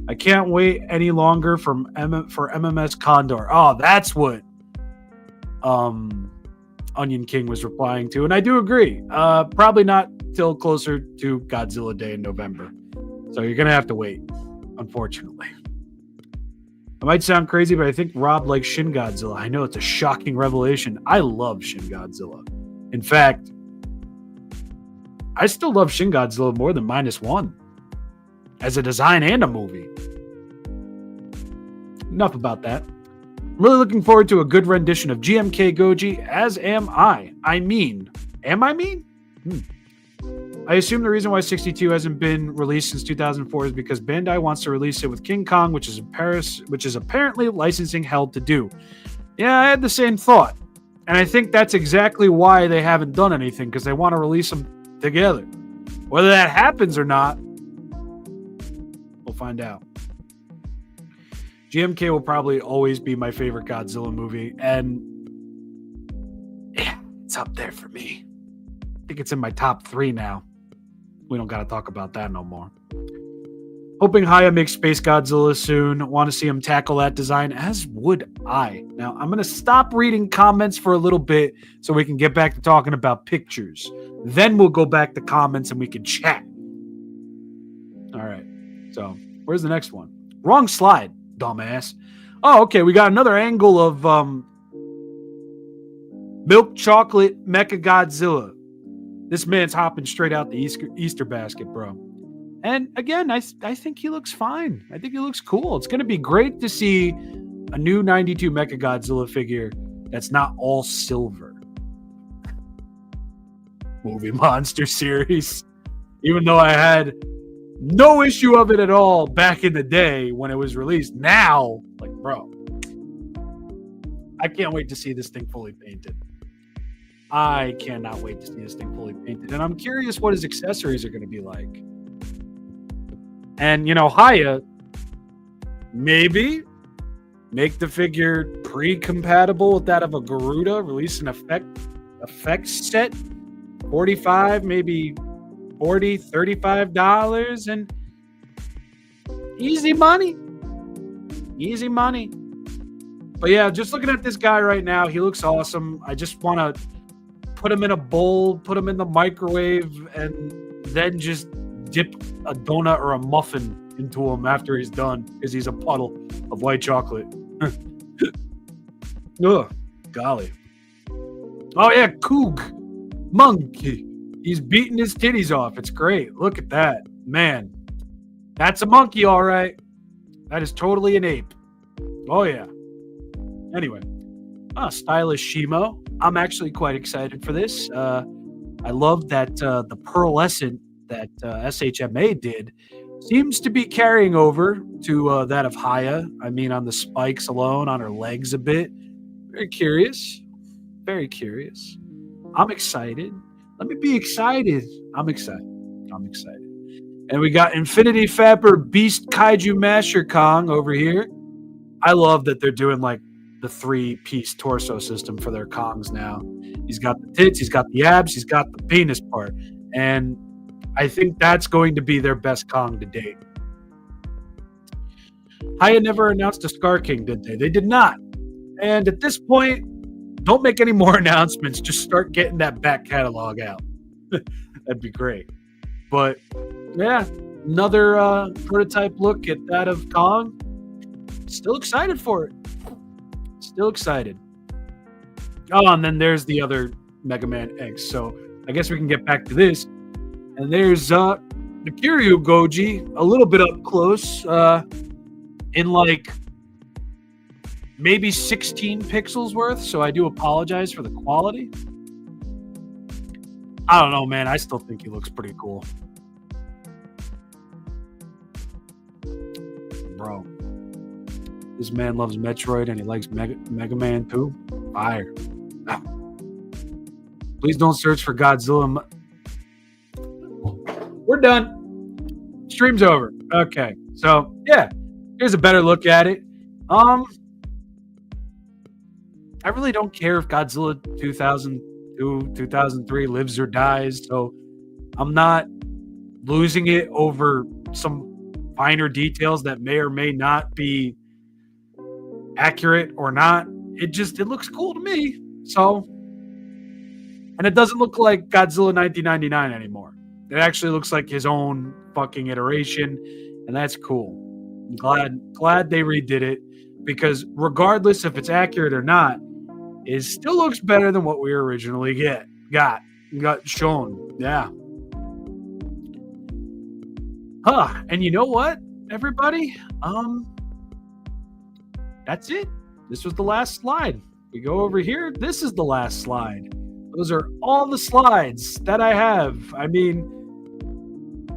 I can't wait any longer for MMS Condor. Oh, that's what Onion King was replying to, and I do agree. Probably not till closer to Godzilla Day in November. So you're going to have to wait, unfortunately. I might sound crazy, but I think Rob likes Shin Godzilla. I know it's a shocking revelation. I love Shin Godzilla. In fact, I still love Shin Godzilla more than -1 as a design and a movie. Enough about that. I'm really looking forward to a good rendition of GMK Goji, as am I. Am I mean? I assume the reason why 62 hasn't been released since 2004 is because Bandai wants to release it with King Kong, which is in Paris, which is apparently licensing hell to do. Yeah, I had the same thought. And I think that's exactly why they haven't done anything, because they want to release them together. Whether that happens or not, we'll find out. GMK will probably always be my favorite Godzilla movie, and yeah, it's up there for me. I think it's in my top 3 now. We don't got to talk about that no more. Hoping Hiya makes Space Godzilla soon. Want to see him tackle that design, as would I. Now, I'm going to stop reading comments for a little bit so we can get back to talking about pictures. Then we'll go back to comments and we can chat. All right. So, where's the next one? Wrong slide, dumbass. Oh, okay. We got another angle of milk chocolate Mecha Godzilla. This man's hopping straight out the Easter basket, bro. And again, I think he looks fine. I think he looks cool. It's going to be great to see a new 92 Mecha Godzilla figure that's not all silver. Movie Monster series. Even though I had no issue of it at all back in the day when it was released. Now, like, bro, I can't wait to see this thing fully painted. I cannot wait to see this thing fully painted. And I'm curious what his accessories are going to be like. And, you know, Hiya, maybe make the figure pre-compatible with that of a Garuda, release an effects set, $45, maybe $40, $35, and easy money. Easy money. But yeah, just looking at this guy right now, he looks awesome. I just want to put him in a bowl, put him in the microwave, and then just dip a donut or a muffin into him after he's done, because he's a puddle of white chocolate. Ugh, golly. Oh yeah, Koog, monkey. He's beating his titties off. It's great. Look at that. Man, that's a monkey, all right. That is totally an ape. Oh yeah. Anyway, stylish Shimo. I'm actually quite excited for this. I love that the pearlescent that SHMA did seems to be carrying over to that of Hiya. I mean, on the spikes alone, on her legs a bit. Very curious. Very curious. I'm excited. Let me be excited. I'm excited. I'm excited. And we got Infinity Fapper Beast Kaiju Masher Kong over here. I love that they're doing like the 3-piece torso system for their Kongs now. He's got the tits, he's got the abs, he's got the penis part. And I think that's going to be their best Kong to date. Hiya never announced a Scar King, did they? They did not. And at this point, don't make any more announcements. Just start getting that back catalog out. That'd be great. But yeah, another prototype look at that of Kong. Still excited for it. Still excited. Oh, and then there's the other Mega Man X. So I guess we can get back to this. And there's the Kiryu Goji, a little bit up close, in like maybe 16 pixels worth. So I do apologize for the quality. I don't know, man. I still think he looks pretty cool. Bro. This man loves Metroid and he likes Mega Man too. Fire. Please don't search for Godzilla. We're done. Stream's over. Okay. So, yeah. Here's a better look at it. I really don't care if Godzilla 2002, 2003 lives or dies. So, I'm not losing it over some finer details that may or may not be accurate or not. It looks cool to me. So, and it doesn't look like Godzilla 1999 anymore. It actually looks like his own fucking iteration, and that's cool. I'm glad they redid it, because regardless if it's accurate or not, it still looks better than what we originally got shown. Yeah. And you know what, everybody? That's it. This was the last slide. We go over here. This is the last slide. Those are all the slides that I have. I mean,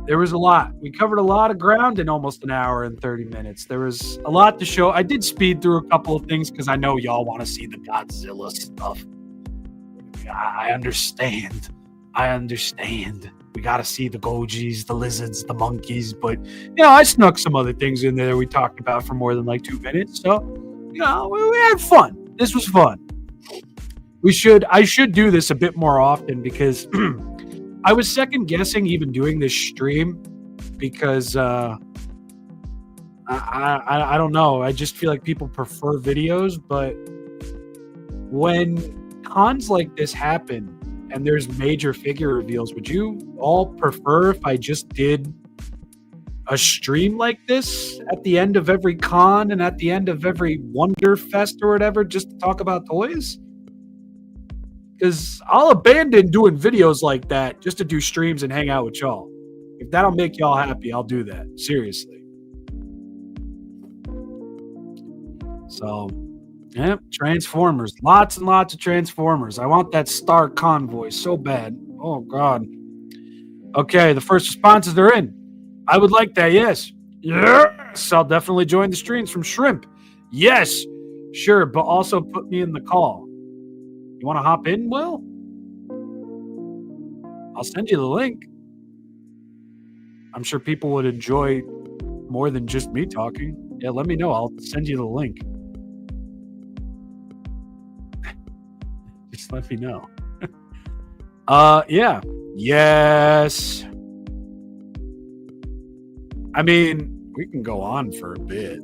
there was a lot. We covered a lot of ground in almost an hour and 30 minutes. There was a lot to show. I did speed through a couple of things because I know y'all want to see the Godzilla stuff. I understand. We got to see the Gojis, the lizards, the monkeys. But, I snuck some other things in there we talked about for more than like 2 minutes. So, we had fun. This was fun. I should do this a bit more often because I was second guessing even doing this stream because I don't know. I just feel like people prefer videos, but when cons like this happen and there's major figure reveals, would you all prefer if I just did a stream like this at the end of every con and at the end of every Wonder Fest or whatever, just to talk about toys? Because I'll abandon doing videos like that just to do streams and hang out with y'all. If that'll make y'all happy, I'll do that. Seriously. So, yeah, Transformers. Lots and lots of Transformers. I want that Star Convoy so bad. Oh, God. Okay, the first responses are in. I would like that, yes. Yes, I'll definitely join the streams from Shrimp. Yes, sure, but also put me in the call. You want to hop in, Will? I'll send you the link. I'm sure people would enjoy more than just me talking. Yeah, let me know. I'll send you the link. Just let me know. Yeah. Yes. I mean, we can go on for a bit.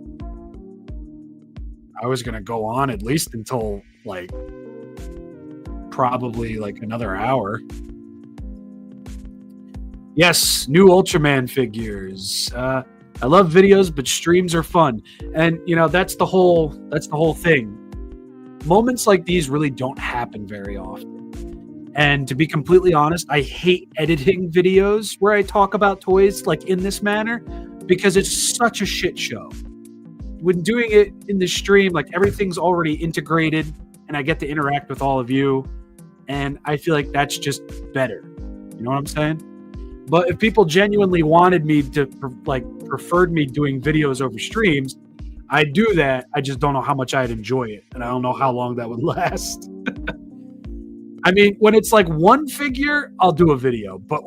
I was going to go on at least until, probably another hour. Yes, new Ultraman figures. I love videos, but streams are fun. And, that's the whole thing. Moments like these really don't happen very often. And to be completely honest, I hate editing videos where I talk about toys in this manner because it's such a shit show. When doing it in the stream, everything's already integrated and I get to interact with all of you. And I feel like that's just better. You know what I'm saying? But if people genuinely wanted me to, preferred me doing videos over streams, I'd do that. I just don't know how much I'd enjoy it. And I don't know how long that would last. I mean, when it's one figure, I'll do a video. But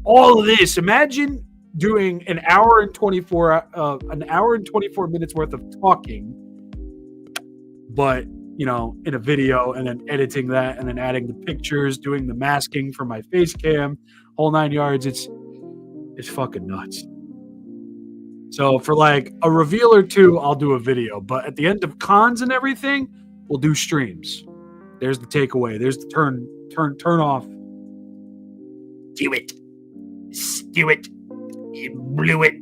all of this, imagine doing an hour and 24 minutes worth of talking but in a video, and then editing that, and then adding the pictures, doing the masking for my face cam, whole 9 yards. It's fucking nuts. So for like a reveal or two, I'll do a video, but at the end of cons and everything, we'll do streams. There's the takeaway. There's the turn off. Do it. Do it. You blew it.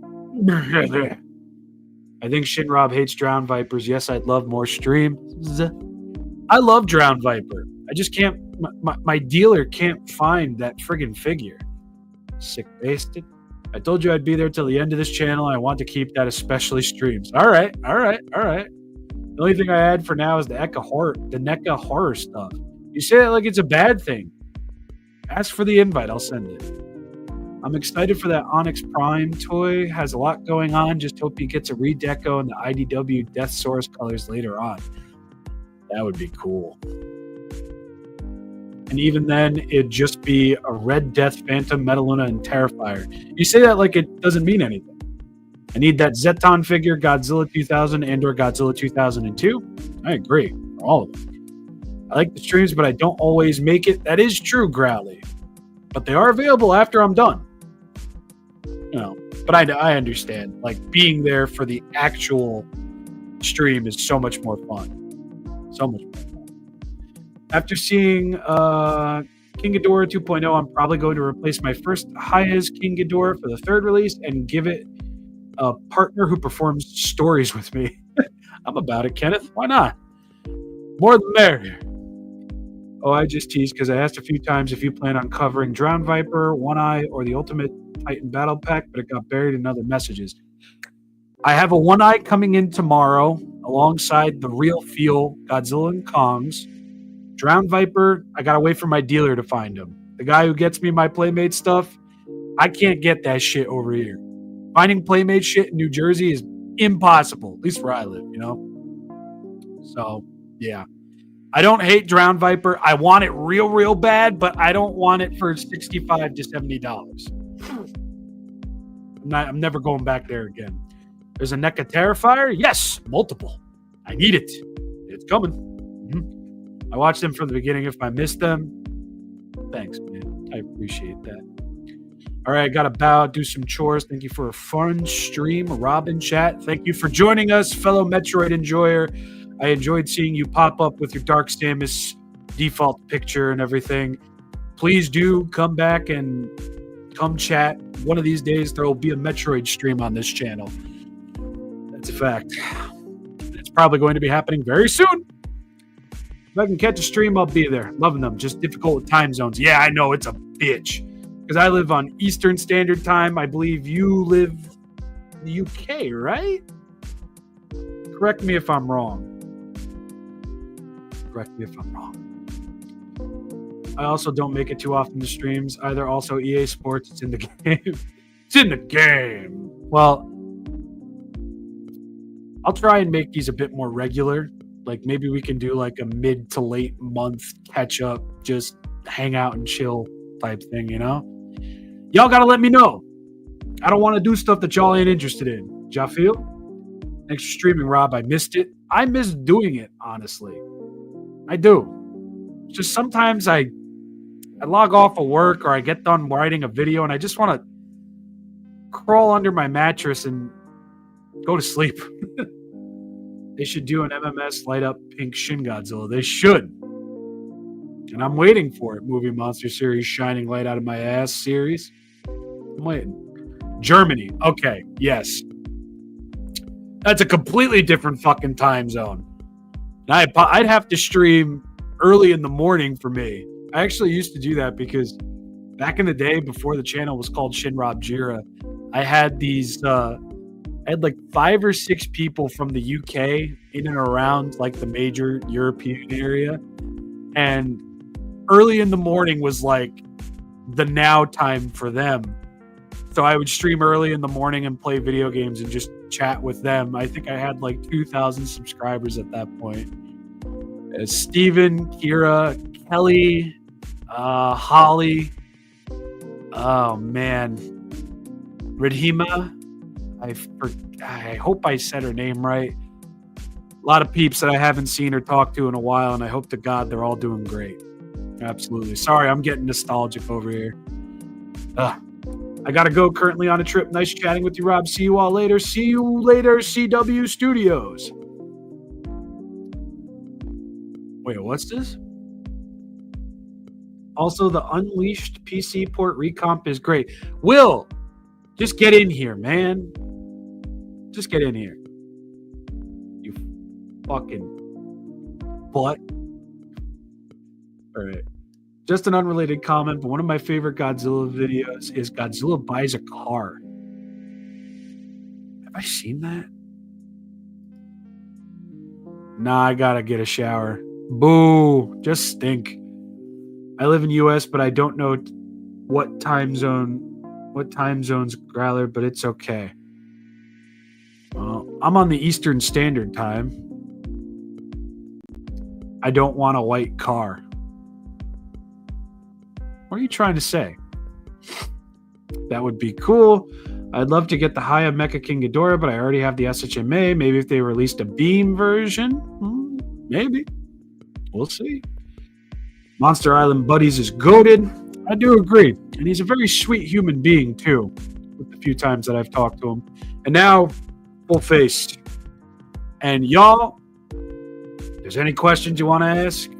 I think Shinrob hates Drowned Vipers. Yes, I'd love more streams. I love Drowned Viper. I just can't. My dealer can't find that friggin' figure. Sick bastard. I told you I'd be there till the end of this channel. I want to keep that, especially streams. All right. The only thing I add for now is the NECA horror stuff. You say it like it's a bad thing. Ask for the invite. I'll send it. I'm excited for that Onyx Prime toy. Has a lot going on. Just hope he gets a redeco in the IDW Death Source colors later on. That would be cool. And even then, it'd just be a Red Death, Phantom, Metaluna, and Terrifier. You say that like it doesn't mean anything. I need that Zeton figure, Godzilla 2000 and/or Godzilla 2002. I agree. For all of them. I like the streams, but I don't always make it. That is true, Growly. But they are available after I'm done. But I understand. Like, being there for the actual stream is so much more fun. So much more fun. After seeing King Ghidorah 2.0, I'm probably going to replace my first high-res King Ghidorah for the third release and give it a partner who performs stories with me. I'm about it, Kenneth. Why not? More the merrier. Oh, I just teased because I asked a few times if you plan on covering Drowned Viper, One Eye, or the Ultimate Titan Battle Pack, but it got buried in other messages. I have a One Eye coming in tomorrow alongside the Real Feel Godzilla and Kongs. Drowned Viper, I gotta wait for my dealer to find him. The guy who gets me my Playmate stuff, I can't get that shit over here. Finding Playmate shit in New Jersey is impossible, at least where I live, So, yeah. I don't hate Drowned Viper. I want it real, real bad, but I don't want it for $65 to $70. I'm never going back there again. There's a NECA Terrifier? Yes, multiple. I need it. It's coming. Mm-hmm. I watched them from the beginning. If I missed them, thanks, man. I appreciate that. All right, I got to bow, do some chores. Thank you for a fun stream, Robin chat. Thank you for joining us, fellow Metroid enjoyer. I enjoyed seeing you pop up with your Dark Samus default picture and everything. Please do come back and come chat. One of these days, there will be a Metroid stream on this channel. That's a fact. It's probably going to be happening very soon. If I can catch a stream, I'll be there. Loving them. Just difficult with time zones. Yeah, I know. It's a bitch. Because I live on Eastern Standard Time. I believe you live in the UK, right? Correct me if I'm wrong. Correct me if I'm wrong. I also don't make it too often to streams either. Also, EA Sports, it's in the game. It's in the game. Well, I'll try and make these a bit more regular. Like, maybe we can do like a mid to late month catch up, just hang out and chill type thing, Y'all got to let me know. I don't want to do stuff that y'all ain't interested in. Y'all feel? Thanks for streaming, Rob. I missed it. I miss doing it, honestly. I do. Just sometimes I log off of work or I get done writing a video and I just want to crawl under my mattress and go to sleep. They should do an MMS light up pink Shin Godzilla. They should. And I'm waiting for it. Movie Monster Series Shining Light Out of My Ass series. I'm waiting. Germany. Okay. Yes. That's a completely different fucking time zone. And I'd have to stream early in the morning for me. I actually used to do that because back in the day, before the channel was called Shinrob Jira, I had these, I had like 5 or 6 people from the UK in and around like the major European area. And early in the morning was like the now time for them. So I would stream early in the morning and play video games and just chat with them. I think I had like 2,000 subscribers at that point. Steven, Kira, Kelly, Holly. Oh man, Radhima. I hope I said her name right. A lot of peeps that I haven't seen or talked to in a while, and I hope to God they're all doing great. Absolutely. Sorry, I'm getting nostalgic over here. I gotta go. Currently on a trip. Nice chatting with you, Rob. See you all later. See you later, CW Studios. Wait, what's this? Also, the Unleashed PC port recomp is great. Will, just get in here, man. Just get in here. You fucking butt. All right. Just an unrelated comment, but one of my favorite Godzilla videos is Godzilla buys a car. Have I seen that? Nah, I gotta get a shower. Boo. Just stink. I live in US, but I don't know what time zone's Growler, but it's okay. Well, I'm on the Eastern Standard Time. I don't want a white car. What are you trying to say? That would be cool. I'd love to get the Hiya Mecha King Ghidorah, but I already have the SHMA. Maybe if they released a Beam version, maybe. We'll see. Monster Island Buddies is goated. I do agree. And he's a very sweet human being, too, with the few times that I've talked to him. And now, full face. And y'all, if there's any questions you want to ask,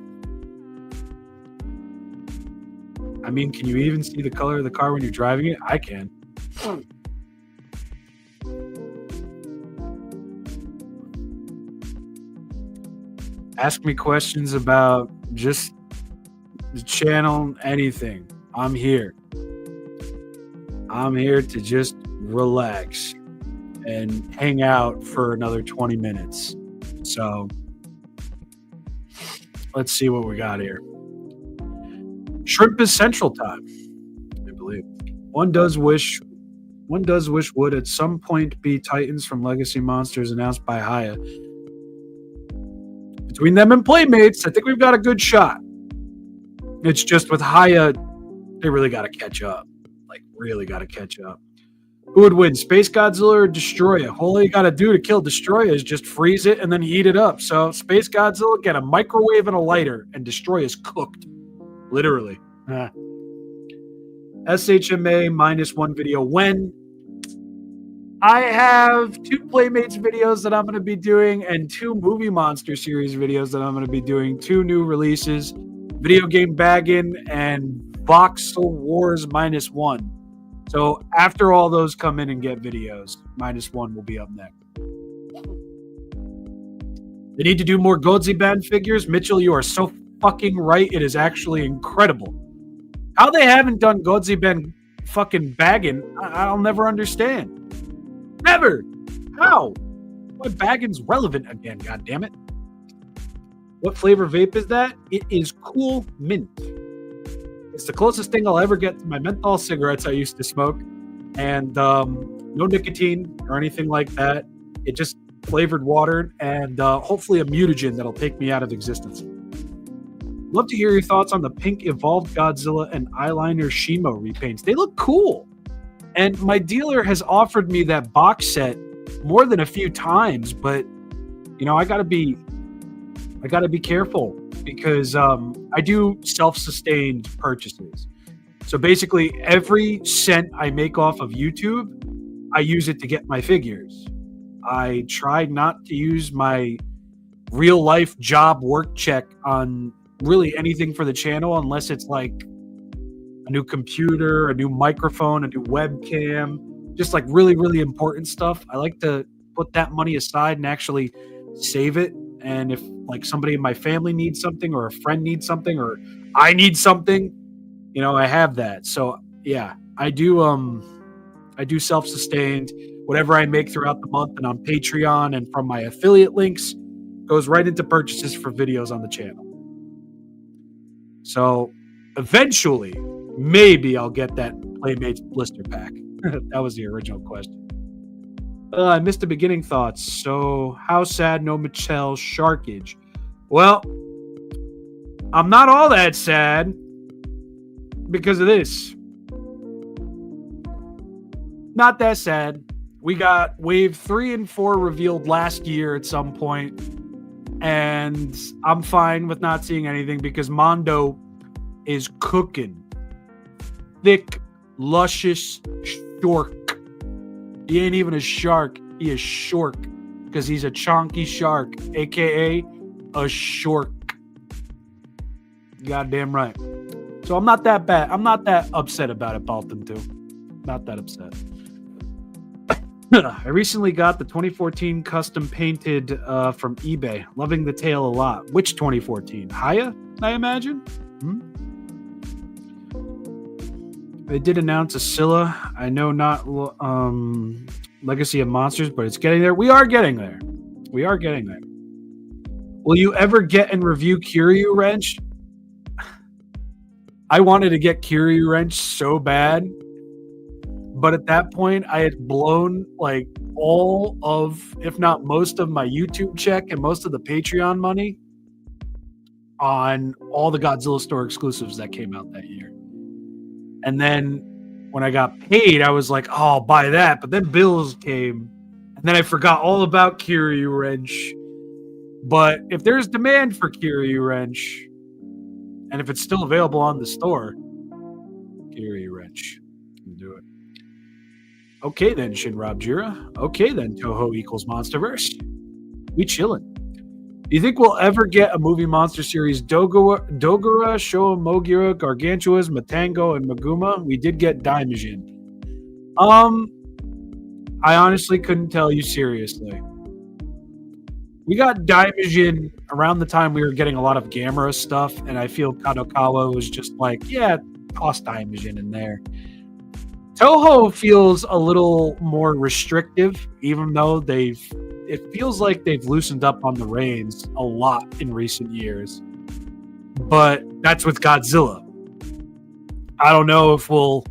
I mean, can you even see the color of the car when you're driving it? I can. Ask me questions about just the channel, anything. I'm here. I'm here to just relax and hang out for another 20 minutes. So let's see what we got here. Shrimp is Central Time, I believe. One does wish would at some point be Titans from Legacy Monsters announced by Hiya. Between them and Playmates, I think we've got a good shot. It's just with Hiya, they really got to catch up. Like, really got to catch up. Who would win, Space Godzilla or Destroya? All you got to do to kill Destroya is just freeze it and then heat it up. So Space Godzilla, get a microwave and a lighter, and Destroya's cooked. Literally. SHMA -1 video. When? I have 2 Playmates videos that I'm going to be doing and 2 Movie Monster series videos that I'm going to be doing. 2 new releases. Video Game Baggin' and Voxel Wars -1. So after all those come in and get videos, -1 will be up next. They need to do more Godzilla figures. Mitchell, you are so fucking right. It is actually incredible. How they haven't done Godzilla fucking bagging, I'll never understand. Never. How? Why bagging's relevant again, goddammit. What flavor vape is that? It is Cool Mint. It's the closest thing I'll ever get to my menthol cigarettes I used to smoke. And no nicotine or anything like that. It just flavored water and hopefully a mutagen that'll take me out of existence. Love to hear your thoughts on the pink Evolved Godzilla and eyeliner Shimo repaints. They look cool. And my dealer has offered me that box set more than a few times, but you know, I gotta be careful because I do self-sustained purchases. So basically every cent I make off of YouTube, I use it to get my figures. I try not to use my real life job work check on really anything for the channel unless it's like a new computer, a new microphone, a new webcam, just like really, really important stuff. I like to put that money aside and actually save it. And if like somebody in my family needs something or a friend needs something or I need something, you know, I have that. So yeah, I do self-sustained. Whatever I make throughout the month and on Patreon and from my affiliate links goes right into purchases for videos on the channel. So eventually, maybe I'll get that Playmates blister pack. That was the original question. I missed the beginning thoughts. So how sad no Mattel Sharkage? Well, I'm not all that sad because of this. Not that sad. We got wave 3 and 4 revealed last year at some point. And I'm fine with not seeing anything because Mondo is cooking. Thick, luscious shark. He ain't even a shark. He is shork because he's a chonky shark, a.k.a. a shork. Goddamn right. So I'm not that bad. I'm not that upset about it, Balton, too. Not that upset. I recently got the 2014 custom painted from eBay. Loving the tail a lot. Which 2014? Hiya, I imagine? They did announce a Scylla. I know not Legacy of Monsters, but it's getting there. We are getting there. We are getting there. Will you ever get and review Kiryu Wrench? I wanted to get Kiryu Wrench so bad, but at that point, I had blown like all of, if not most of my YouTube check and most of the Patreon money on all the Godzilla Store exclusives that came out that year. And then when I got paid, I was like, oh, I'll buy that. But then bills came, and then I forgot all about Kiryu Wrench. But if there's demand for Kiryu Wrench, and if it's still available on the store, Kiryu Wrench can do it. Okay then, Shinrob Jira. Okay then, Toho equals Monsterverse. We chillin'. Do you think we'll ever get a movie monster series? Dogura, Showa, Mogira, Gargantuas, Matango, and Maguma? We did get Daimajin. I honestly couldn't tell you seriously. We got Daimajin around the time we were getting a lot of Gamera stuff, and I feel Kadokawa was just like, yeah, toss Daimajin in there. Toho feels a little more restrictive, even though it feels like they've loosened up on the reins a lot in recent years. But that's with Godzilla. I don't know if we'll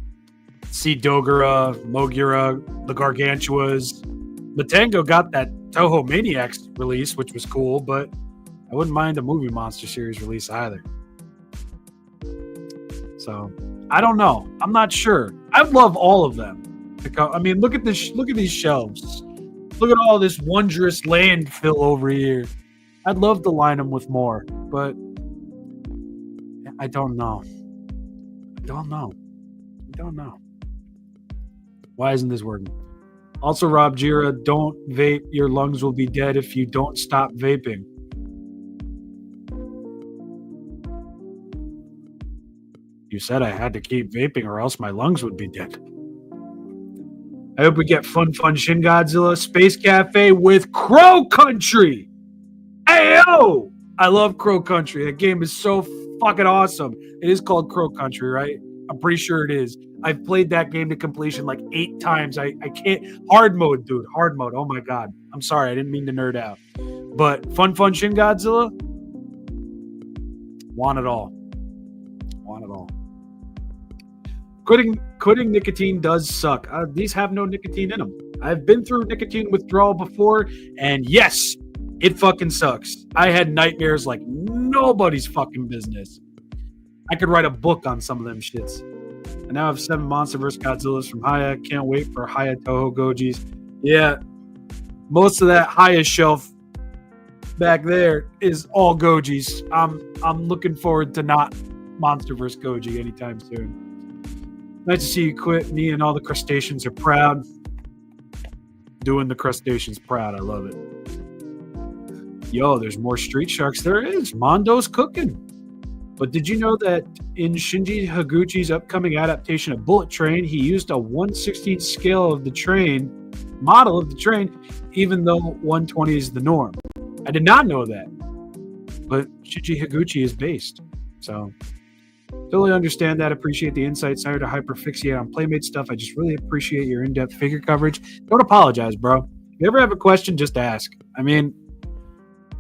see Dogura, Mogira, the Gargantuas. Matango got that Toho Maniacs release, which was cool, but I wouldn't mind a movie monster series release either. So I don't know. I'm not sure. I love all of them. I mean, look at this. Look at these shelves. Look at all this wondrous landfill over here. I'd love to line them with more, but I don't know. I don't know. Why isn't this working? Also, Rob Jira, don't vape. Your lungs will be dead if you don't stop vaping. You said I had to keep vaping or else my lungs would be dead. I hope we get Fun Shin Godzilla Space Cafe with Crow Country. Ayo! I love Crow Country. That game is so fucking awesome. It is called Crow Country, right? I'm pretty sure it is. I've played that game to completion like 8 times. I can't. Hard mode, dude. Hard mode. Oh my God. I'm sorry. I didn't mean to nerd out. But Fun Shin Godzilla. Want it all. Want it all. Quitting nicotine does suck. These have no nicotine in them. I've been through nicotine withdrawal before, and yes, it fucking sucks. I had nightmares like nobody's fucking business. I could write a book on some of them shits. I now have 7 Monsterverse Godzillas from Hiya. Can't wait for Hiya Toho Gojis. Yeah, most of that Hiya shelf back there is all Gojis. I'm looking forward to not Monsterverse Goji anytime soon. Nice to see you quit. Me and all the crustaceans are proud. Doing the crustaceans proud. I love it. Yo, there's more Street Sharks. There is. Mondo's cooking. But did you know that in Shinji Higuchi's upcoming adaptation of Bullet Train, he used a 1/16 scale of the train, model of the train, even though 120 is the norm? I did not know that. But Shinji Higuchi is based. So totally understand that. Appreciate the insight. Sorry to hyperfixate on Playmate stuff. I just really appreciate your in-depth figure coverage. Don't apologize, bro. If you ever have a question, just ask. I mean,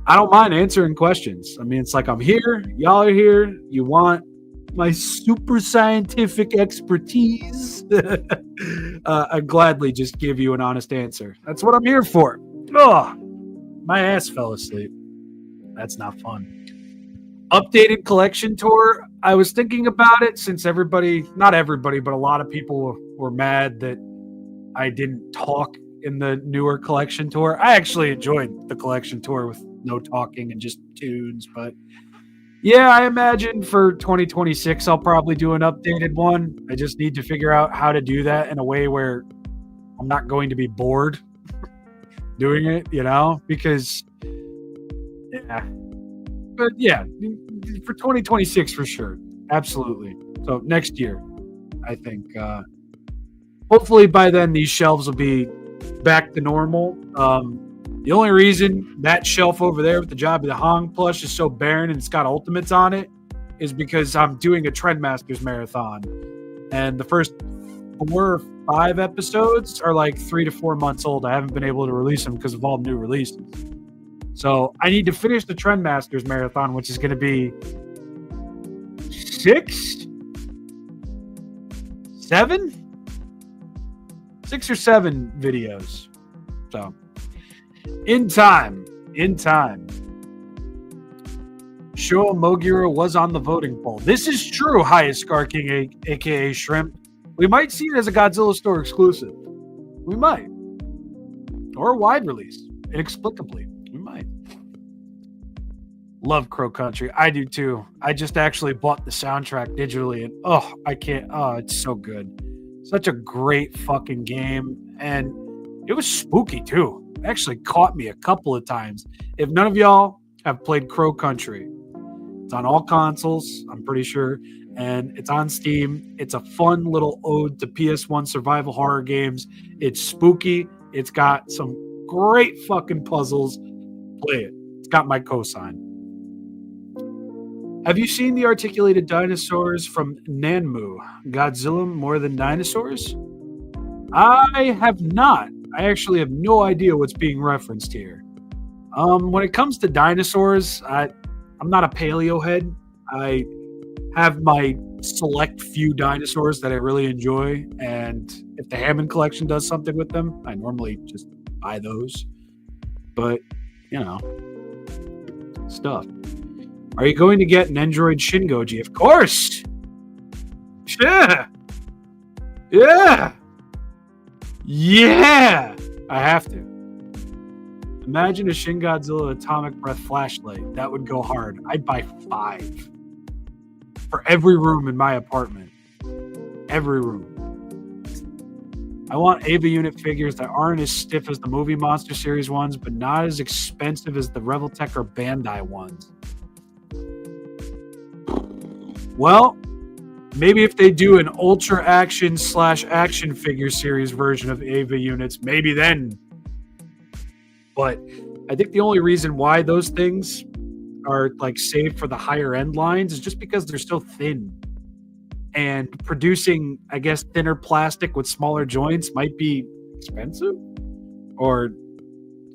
I don't mind answering questions. I mean, it's like I'm here. Y'all are here. You want my super scientific expertise? I'd gladly just give you an honest answer. That's what I'm here for. Ugh, my ass fell asleep. That's not fun. Updated collection tour. I was thinking about it since everybody, not everybody, but a lot of people were mad that I didn't talk in the newer collection tour. I actually enjoyed the collection tour with no talking and just tunes. But yeah, I imagine for 2026, I'll probably do an updated one. I just need to figure out how to do that in a way where I'm not going to be bored doing it, because yeah. But yeah, for 2026 for sure. Absolutely. So next year, I think. Hopefully by then these shelves will be back to normal. The only reason that shelf over there with the Jabba the Hong plush is so barren and it's got Ultimates on it is because I'm doing a Trendmasters marathon. And the first 4 or 5 episodes are like 3 to 4 months old. I haven't been able to release them because of all new releases. So I need to finish the Trendmasters marathon, which is going to be 6 or 7 videos. So in time. Showa Mogira was on the voting poll. This is true, Hiya Scar King, aka Shrimp. We might see it as a Godzilla store exclusive. We might. Or a wide release, inexplicably. We might. Love Crow Country. I do too. I just actually bought the soundtrack digitally and I can't. Oh, it's so good. Such a great fucking game. And it was spooky too. It actually caught me a couple of times. If none of y'all have played Crow Country, it's on all consoles, I'm pretty sure. And it's on Steam. It's a fun little ode to PS1 survival horror games. It's spooky. It's got some great fucking puzzles. Play it. It's got my cosign. Have you seen the articulated dinosaurs from Nanmu? Godzilla More Than Dinosaurs? I have not. I actually have no idea what's being referenced here. When it comes to dinosaurs, I'm not a paleo head. I have my select few dinosaurs that I really enjoy, and if the Hammond collection does something with them, I normally just buy those. But, stuff. Are you going to get an Android Shingoji? Of course! Yeah! I have to. Imagine a Shin Godzilla Atomic Breath flashlight. That would go hard. I'd buy 5. For every room in my apartment. Every room. I want Ava unit figures that aren't as stiff as the Movie Monster Series ones, but not as expensive as the Reveltech or Bandai ones. Well, maybe if they do an Ultra Action / Action Figure Series version of Ava units, maybe then. But I think the only reason why those things are like saved for the higher end lines is just because they're so thin. And producing, I guess, thinner plastic with smaller joints might be expensive. Or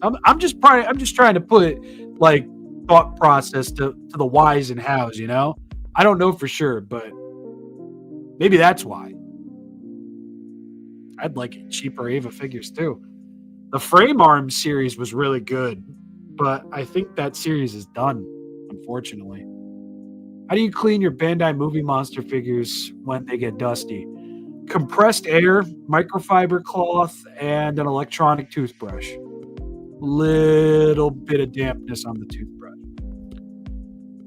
I'm just trying to put like thought process to the whys and hows, I don't know for sure, but maybe that's why. I'd like cheaper Ava figures too. The Frame Arms series was really good, but I think that series is done, unfortunately. How do you clean your Bandai Movie Monster figures when they get dusty? Compressed air, microfiber cloth, and an electronic toothbrush. Little bit of dampness on the toothbrush.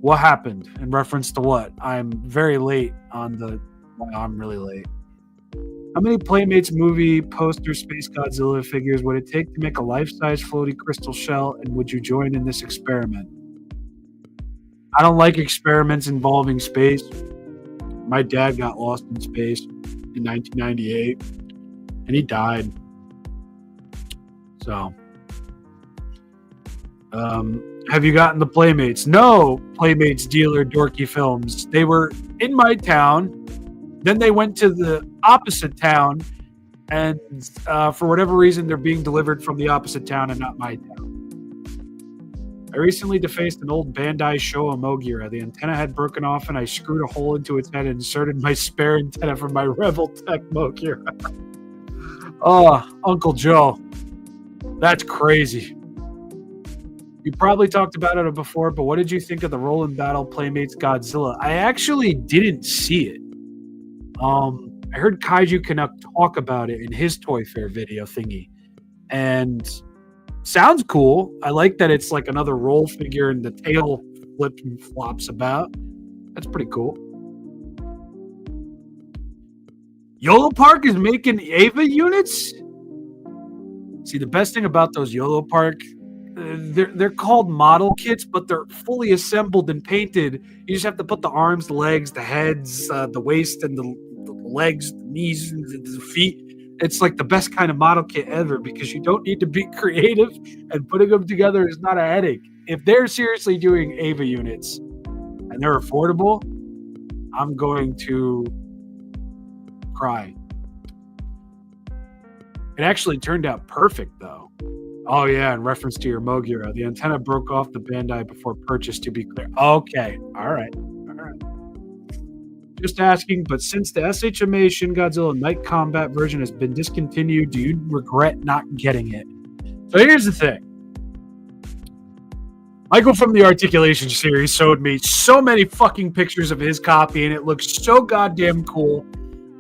What happened? In reference to what? I'm very late on the... Well, I'm really late. How many Playmates movie poster Space Godzilla figures would it take to make a life-size floaty crystal shell, and would you join in this experiment? I don't like experiments involving space. My dad got lost in space in 1998, and he died. So... have you gotten the Playmates? No, Playmates dealer Dorky Films. They were in my town. Then they went to the opposite town. And for whatever reason, they're being delivered from the opposite town and not my town. I recently defaced an old Bandai Showa Mogira. The antenna had broken off and I screwed a hole into its head and inserted my spare antenna from my Reveltech Mogira. Oh, Uncle Joe. That's crazy. You probably talked about it before, but what did you think of the Roll and Battle Playmates Godzilla? I actually didn't see it. I heard Kaiju Canuck talk about it in his Toy Fair video thingy. And Sounds cool. I like that it's like another roll figure and the tail flips and flops about. That's pretty cool. YOLO Park is making Ava units? See, the best thing about those YOLO Park, they're called model kits, but they're fully assembled and painted. You just have to put the arms, the legs, the heads, the waist, and the legs, the knees, and the feet. It's like the best kind of model kit ever because you don't need to be creative, and putting them together is not a headache. If they're seriously doing Ava units and they're affordable, I'm going to cry. It actually turned out perfect, though. Oh, yeah, in reference to your Mogira. The antenna broke off the Bandai before purchase, to be clear. Okay, all right. Just asking, but since the SHMA Shin Godzilla Night Combat version has been discontinued, do you regret not getting it? So here's the thing. Michael from the Articulation series showed me so many fucking pictures of his copy, and it looks so goddamn cool.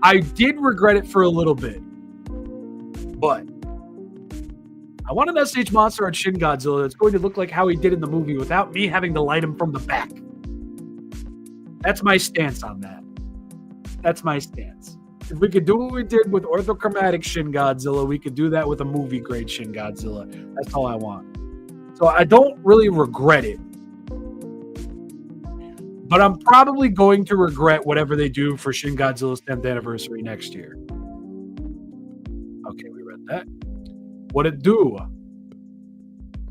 I did regret it for a little bit. But I want an SH Monster Art Shin Godzilla that's going to look like how he did in the movie without me having to light him from the back. That's my stance on that. That's my stance. If we could do what we did with orthochromatic Shin Godzilla, we could do that with a movie grade Shin Godzilla. That's all I want. So I don't really regret it. But I'm probably going to regret whatever they do for Shin Godzilla's 10th anniversary next year. Okay, we read that. What it do?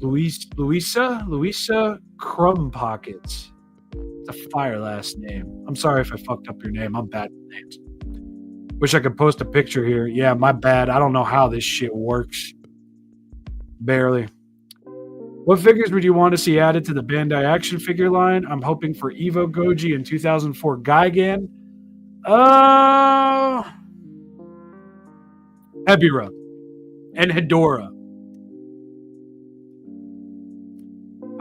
Louisa Crumb Pockets. It's a fire last name. I'm sorry if I fucked up your name. I'm bad with names. Wish I could post a picture here. Yeah, my bad. I don't know how this shit works. Barely. What figures would you want to see added to the Bandai action figure line? I'm hoping for Evo Goji and 2004 Gigan. Ebira and Hedora.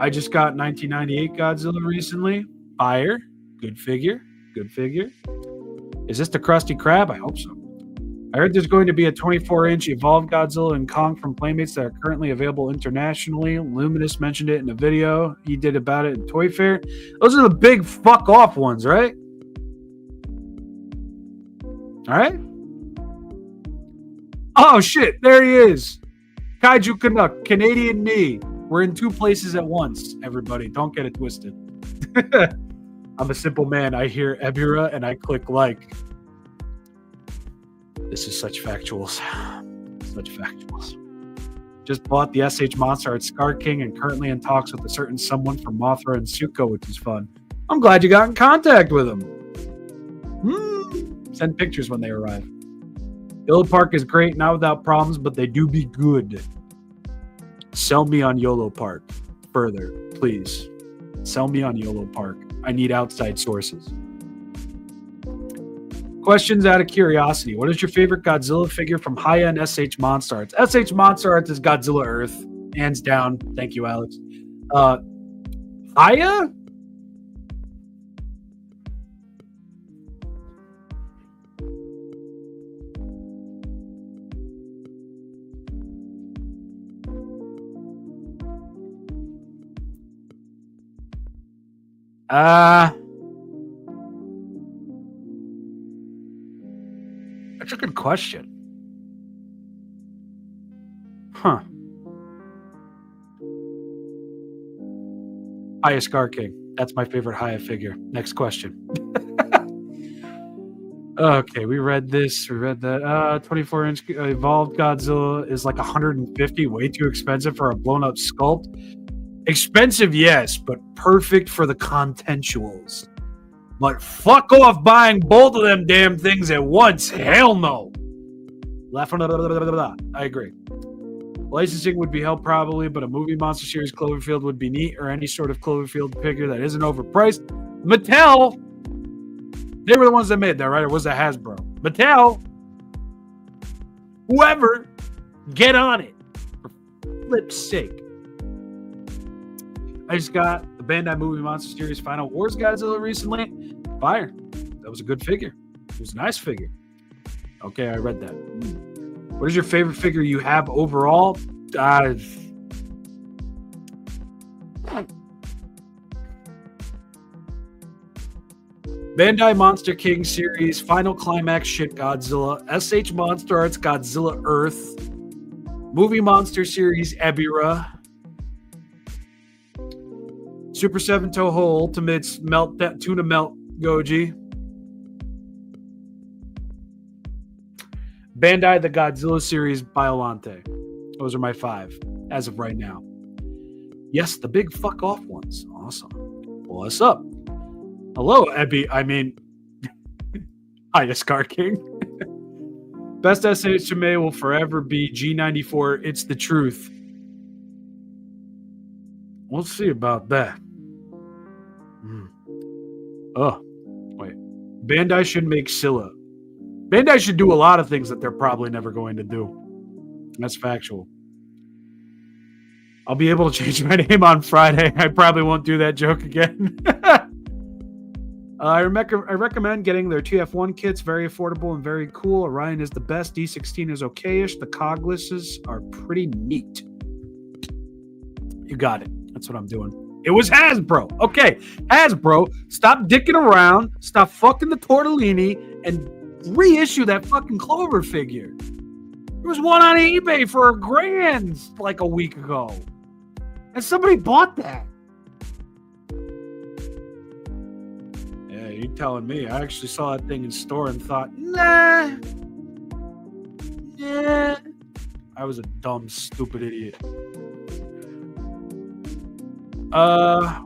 I just got 1998 Godzilla recently. Fire. Good figure. Good figure. Is this the Krusty Krab? I hope so. I heard there's going to be a 24-inch Evolved Godzilla and Kong from Playmates that are currently available internationally. Luminous mentioned it in a video he did about it in Toy Fair. Those are the big fuck-off ones, right? All right? Oh, shit. There he is. Kaiju Canuck, Canadian knee. We're in two places at once, everybody. Don't get it twisted. I'm a simple man. I hear Ebira and I click like. This is such factuals. Such factuals. Just bought the SH Monster Art Scar King and currently in talks with a certain someone from Mothra and Suko, which is fun. I'm glad you got in contact with him. Send pictures when they arrive. YOLO Park is great, not without problems, but they do be good. Sell me on YOLO Park. Further, please. Sell me on YOLO Park. I need outside sources. Questions out of curiosity. What is your favorite Godzilla figure from Hiya and SH Monster Arts? SH Monster Arts is Godzilla Earth. Hands down. Thank you, Alex. Hiya? That's a good question. Huh. Hiya Scar King. That's my favorite Hiya figure. Next question. Okay, we read this. We read that. 24-inch Evolved Godzilla is like 150. Way too expensive for a blown-up sculpt. Expensive, yes, but perfect for the contentuals. But fuck off buying both of them damn things at once. Hell no. I agree. Licensing would be held probably, but a movie Monster Series Cloverfield would be neat, or any sort of Cloverfield figure that isn't overpriced. Mattel, they were the ones that made that, right? Or was it Hasbro? Mattel, whoever, get on it. For flip's sake. I just got the Bandai Movie Monster Series Final Wars Godzilla recently. Fire. That was a good figure. It was a nice figure. Okay, I read that. What is your favorite figure you have overall? Bandai Monster King series, Final Climax Shit Godzilla, SH Monster Arts Godzilla Earth, Movie Monster series Ebirah, Super 7 Toho Ultimates Tuna Melt Goji, Bandai the Godzilla series Biolante. Those are my 5 as of right now. Yes, the big fuck off ones. Awesome. What's up? Hello, Hiya Scar King. Best SHMA will forever be G94. It's the truth. We'll see about that. Oh, wait. Bandai should make Scylla. Bandai should do a lot of things that they're probably never going to do. That's factual. I'll be able to change my name on Friday. I probably won't do that joke again. I recommend getting their TF1 kits. Very affordable and very cool. Orion is the best. D16 is okay-ish. The coglisses are pretty neat. You got it. That's what I'm doing. It was Hasbro. Okay, Hasbro, stop dicking around. Stop fucking the tortellini and reissue that fucking Clover figure. There was one on eBay for $1,000 like a week ago. And somebody bought that. Yeah, you're telling me. I actually saw that thing in store and thought, nah. I was a dumb, stupid idiot.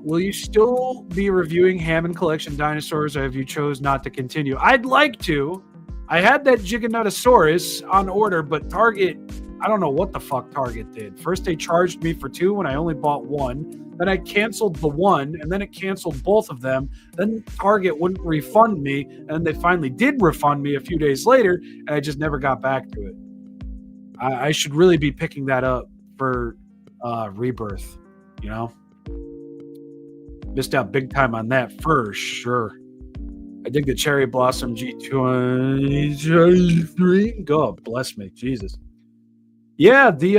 Will you still be reviewing Hammond Collection dinosaurs, or have you chose not to continue? I'd like to. I had that Giganotosaurus on order, but Target, I don't know what the fuck Target did. First, they charged me for 2 when I only bought 1. Then I canceled the 1, and then it canceled both of them. Then Target wouldn't refund me, and they finally did refund me a few days later, and I just never got back to it. I should really be picking that up for Rebirth, you know? Missed out big time on that for sure. I dig the Cherry Blossom G23. God bless me, Jesus. Yeah, the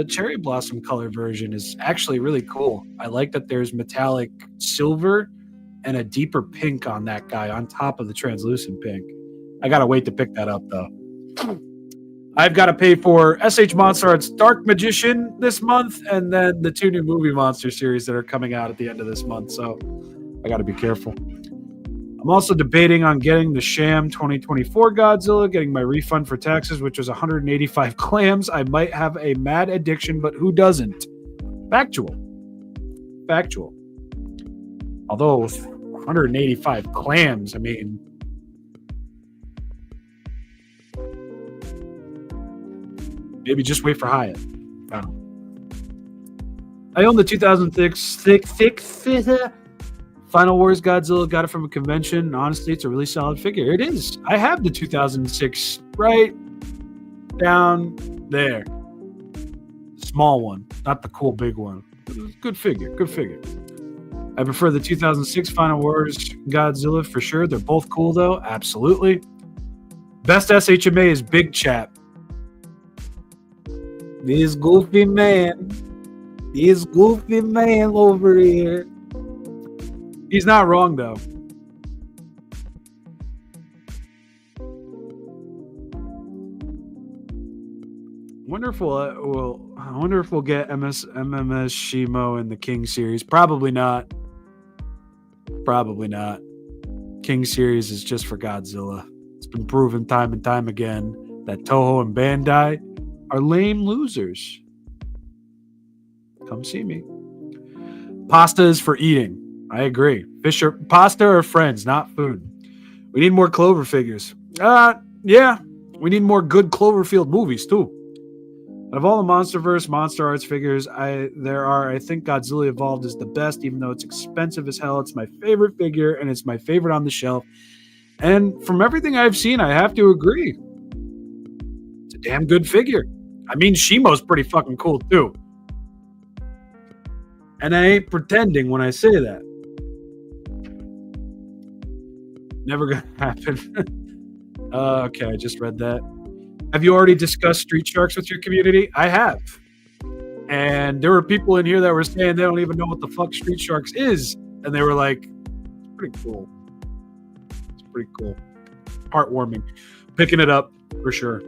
Cherry Blossom color version is actually really cool. I like that there's metallic silver and a deeper pink on that guy on top of the translucent pink. I gotta wait to pick that up though. I've got to pay for SH Monster Arts Dark Magician this month, and then the 2 new movie monster series that are coming out at the end of this month. So I got to be careful. I'm also debating on getting the Sham 2024 Godzilla, getting my refund for taxes, which was 185 clams. I might have a mad addiction, but who doesn't? Factual. Although 185 clams, I mean, maybe just wait for Hyatt. I own the 2006 Final Wars Godzilla. Got it from a convention. And honestly, it's a really solid figure. It is. I have the 2006 right down there. Small one, not the cool big one. Good figure. I prefer the 2006 Final Wars Godzilla for sure. They're both cool though. Absolutely. Best SHMA is Big Chap. This goofy man over here. He's not wrong, though. I wonder if we'll get MMS Shimo in the King series. Probably not. King series is just for Godzilla. It's been proven time and time again that Toho and Bandai are lame losers. Come see me. Pasta is for eating. I agree. Pasta are friends, not food. We need more Clover figures. Yeah. We need more good Cloverfield movies, too. Out of all the MonsterVerse Monster Arts figures I think Godzilla Evolved is the best, even though it's expensive as hell. It's my favorite figure, and it's my favorite on the shelf. And from everything I've seen, I have to agree. It's a damn good figure. I mean, Shimo's pretty fucking cool, too. And I ain't pretending when I say that. Never gonna happen. Okay, I just read that. Have you already discussed Street Sharks with your community? I have. And there were people in here that were saying they don't even know what the fuck Street Sharks is. And they were like, pretty cool. It's pretty cool. Heartwarming. Picking it up for sure.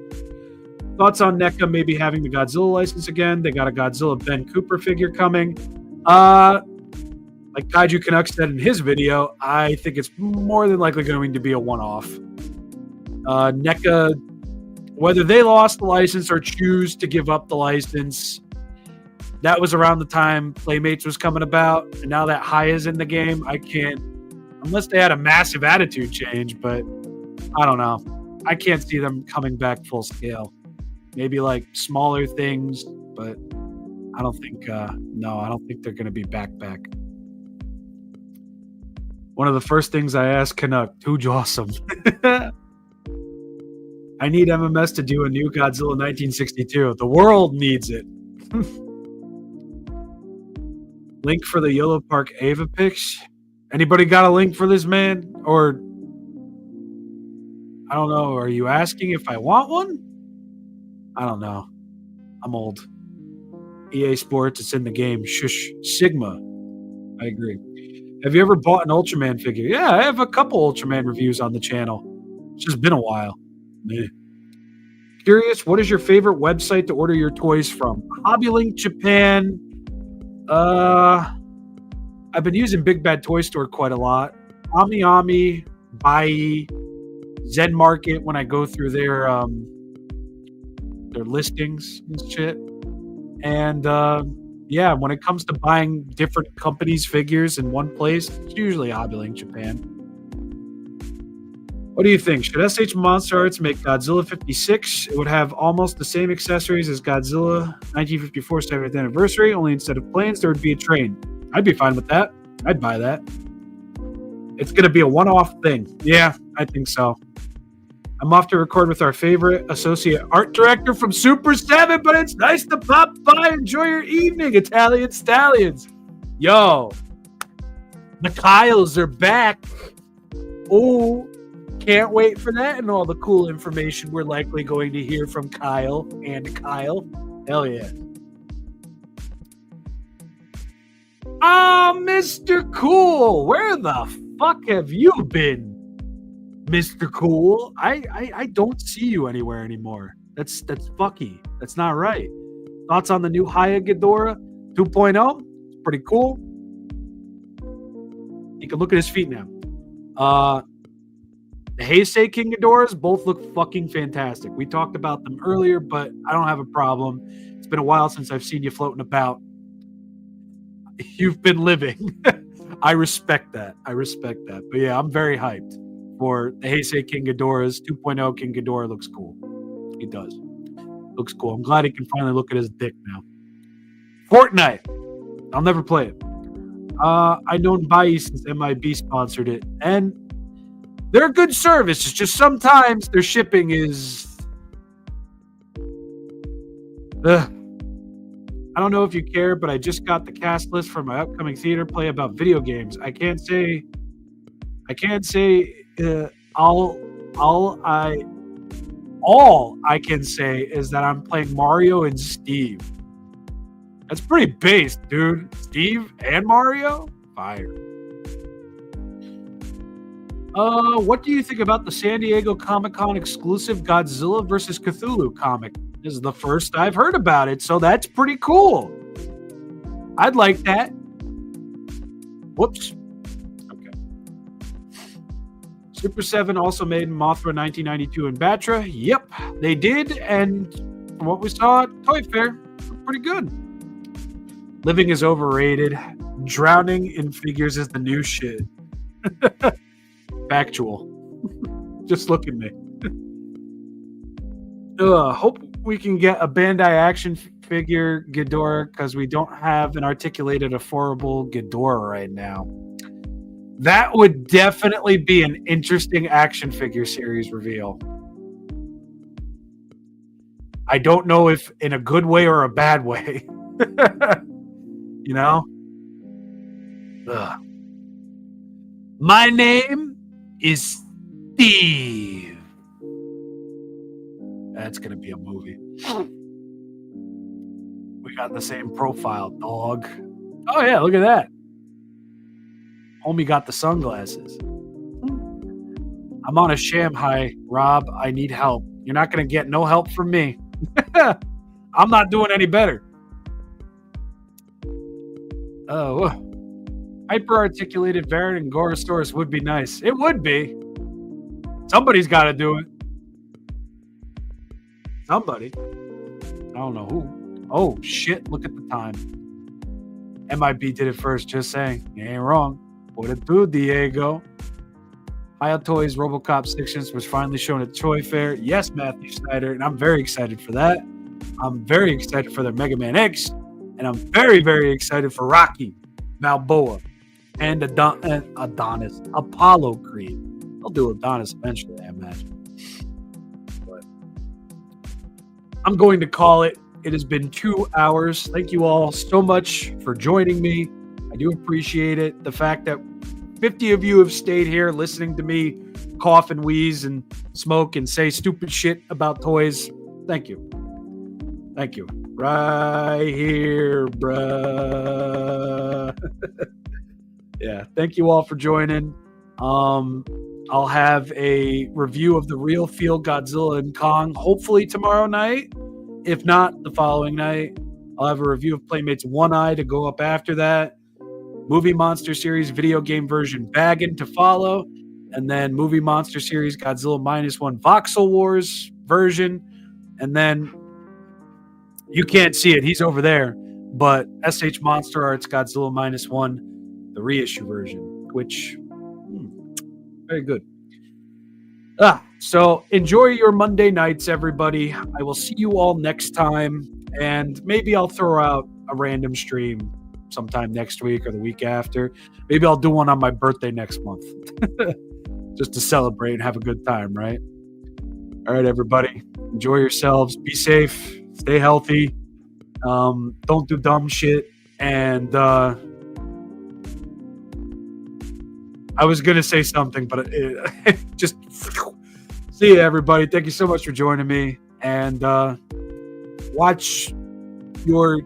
Thoughts on NECA maybe having the Godzilla license again? They got a Godzilla Ben Cooper figure coming. Like Kaiju Canucks said in his video, I think it's more than likely going to be a one-off. NECA, whether they lost the license or choose to give up the license, that was around the time Playmates was coming about. And now that Hiya's in the game, I can't, unless they had a massive attitude change, but I don't know. I can't see them coming back full scale. Maybe like smaller things, but I don't think, I don't think they're going to be back. One of the first things I asked Canuck, who's awesome? I need MMS to do a new Godzilla 1962. The world needs it. Link for the Yellow Park Ava pics. Anybody got a link for this, man? Or, I don't know, are you asking if I want one? I don't know. I'm old. EA Sports, it's in the game. Shush. Sigma. I agree. Have you ever bought an Ultraman figure? Yeah, I have a couple Ultraman reviews on the channel. It's just been a while. Meh. Curious, what is your favorite website to order your toys from? Hobbylink Japan. I've been using Big Bad Toy Store quite a lot. Ami, Bai, Zen Market when I go through their listings and shit. And yeah, when it comes to buying different companies' figures in one place, it's usually Hobbylink Japan. What do you think? Should SH Monster Arts make Godzilla 56? It would have almost the same accessories as Godzilla 1954 7th anniversary, only instead of planes, there would be a train. I'd be fine with that. I'd buy that. It's going to be a one-off thing. Yeah, I think so. I'm off to record with our favorite associate art director from Super 7, but it's nice to pop by. Enjoy your evening, Italian Stallions. Yo, the Kyles are back. Oh, can't wait for that and all the cool information we're likely going to hear from Kyle and Kyle. Hell yeah. Oh, Mr. Cool, where the fuck have you been? Mr. Cool, I don't see you anywhere anymore. That's fucky. That's not right. Thoughts on the new Hiya Ghidorah 2.0? It's pretty cool. You can look at his feet now. The Heisei King Ghidorahs both look fucking fantastic. We talked about them earlier, but I don't have a problem. It's been a while since I've seen you floating about. You've been living. I respect that. But yeah, I'm very hyped for the Heisei King Ghidorahs. 2.0 King Ghidorah looks cool. He does. Looks cool. I'm glad he can finally look at his dick now. Fortnite. I'll never play it. I known Bai since MIB sponsored it. And they're a good service. It's just sometimes their shipping is... I don't know if you care, but I just got the cast list for my upcoming theater play about video games. I can't say all I can say is that I'm playing Mario and Steve. That's pretty base, dude. Steve and Mario? Fire. What do you think about the San Diego Comic-Con exclusive Godzilla vs. Cthulhu comic? This is the first I've heard about it, so that's pretty cool. I'd like that. Whoops. Okay. Super 7 also made Mothra 1992 in Batra. Yep, they did, and from what we saw at Toy Fair, pretty good. Living is overrated. Drowning in figures is the new shit. Factual. Just look at me. Hope we can get a Bandai action figure Ghidorah because we don't have an articulated, affordable Ghidorah right now. That would definitely be an interesting action figure series reveal. I don't know if in a good way or a bad way. You know? Ugh. My name is Steve. That's going to be a movie. We got the same profile, dog. Oh, yeah, look at that. Homie got the sunglasses. I'm on a sham high, Rob. I need help. You're not going to get no help from me. I'm not doing any better. Oh, hyper-articulated Baron and Gorosaurus would be nice. It would be. Somebody's got to do it. Somebody. I don't know who. Oh, shit. Look at the time. MIB did it first. Just saying. You ain't wrong. What it do, Diego? Hiya Toys RoboCop 6 was finally shown at Toy Fair. Yes, Matthew Snyder. And I'm very excited for that. I'm very excited for their Mega Man X. And I'm very, very excited for Rocky Balboa and Adonis. Apollo Creed. I'll do Adonis eventually, I imagine. But I'm going to call it. It has been 2 hours. Thank you all so much for joining me. I do appreciate it. The fact that 50 of you have stayed here listening to me cough and wheeze and smoke and say stupid shit about toys. Thank you. Thank you. Right here, bruh. Yeah, thank you all for joining. I'll have a review of the Real Feel Godzilla and Kong hopefully tomorrow night. If not, the following night. I'll have a review of Playmates One Eye to go up after that. Movie Monster Series video game version Baggin' to follow. And then Movie Monster Series Godzilla -1 Voxel Wars version. And then you can't see it. He's over there. But SH Monster Arts Godzilla -1, the reissue version, which very good. So enjoy your Monday nights, everybody. I will see you all next time. And maybe I'll throw out a random stream sometime next week or the week after. Maybe I'll do one on my birthday next month. Just to celebrate and have a good time, right? All right, everybody. Enjoy yourselves. Be safe. Stay healthy. Don't do dumb shit. And I was going to say something, but it just... See you, everybody. Thank you so much for joining me. And watch your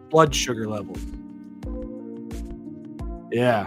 blood sugar levels. Yeah.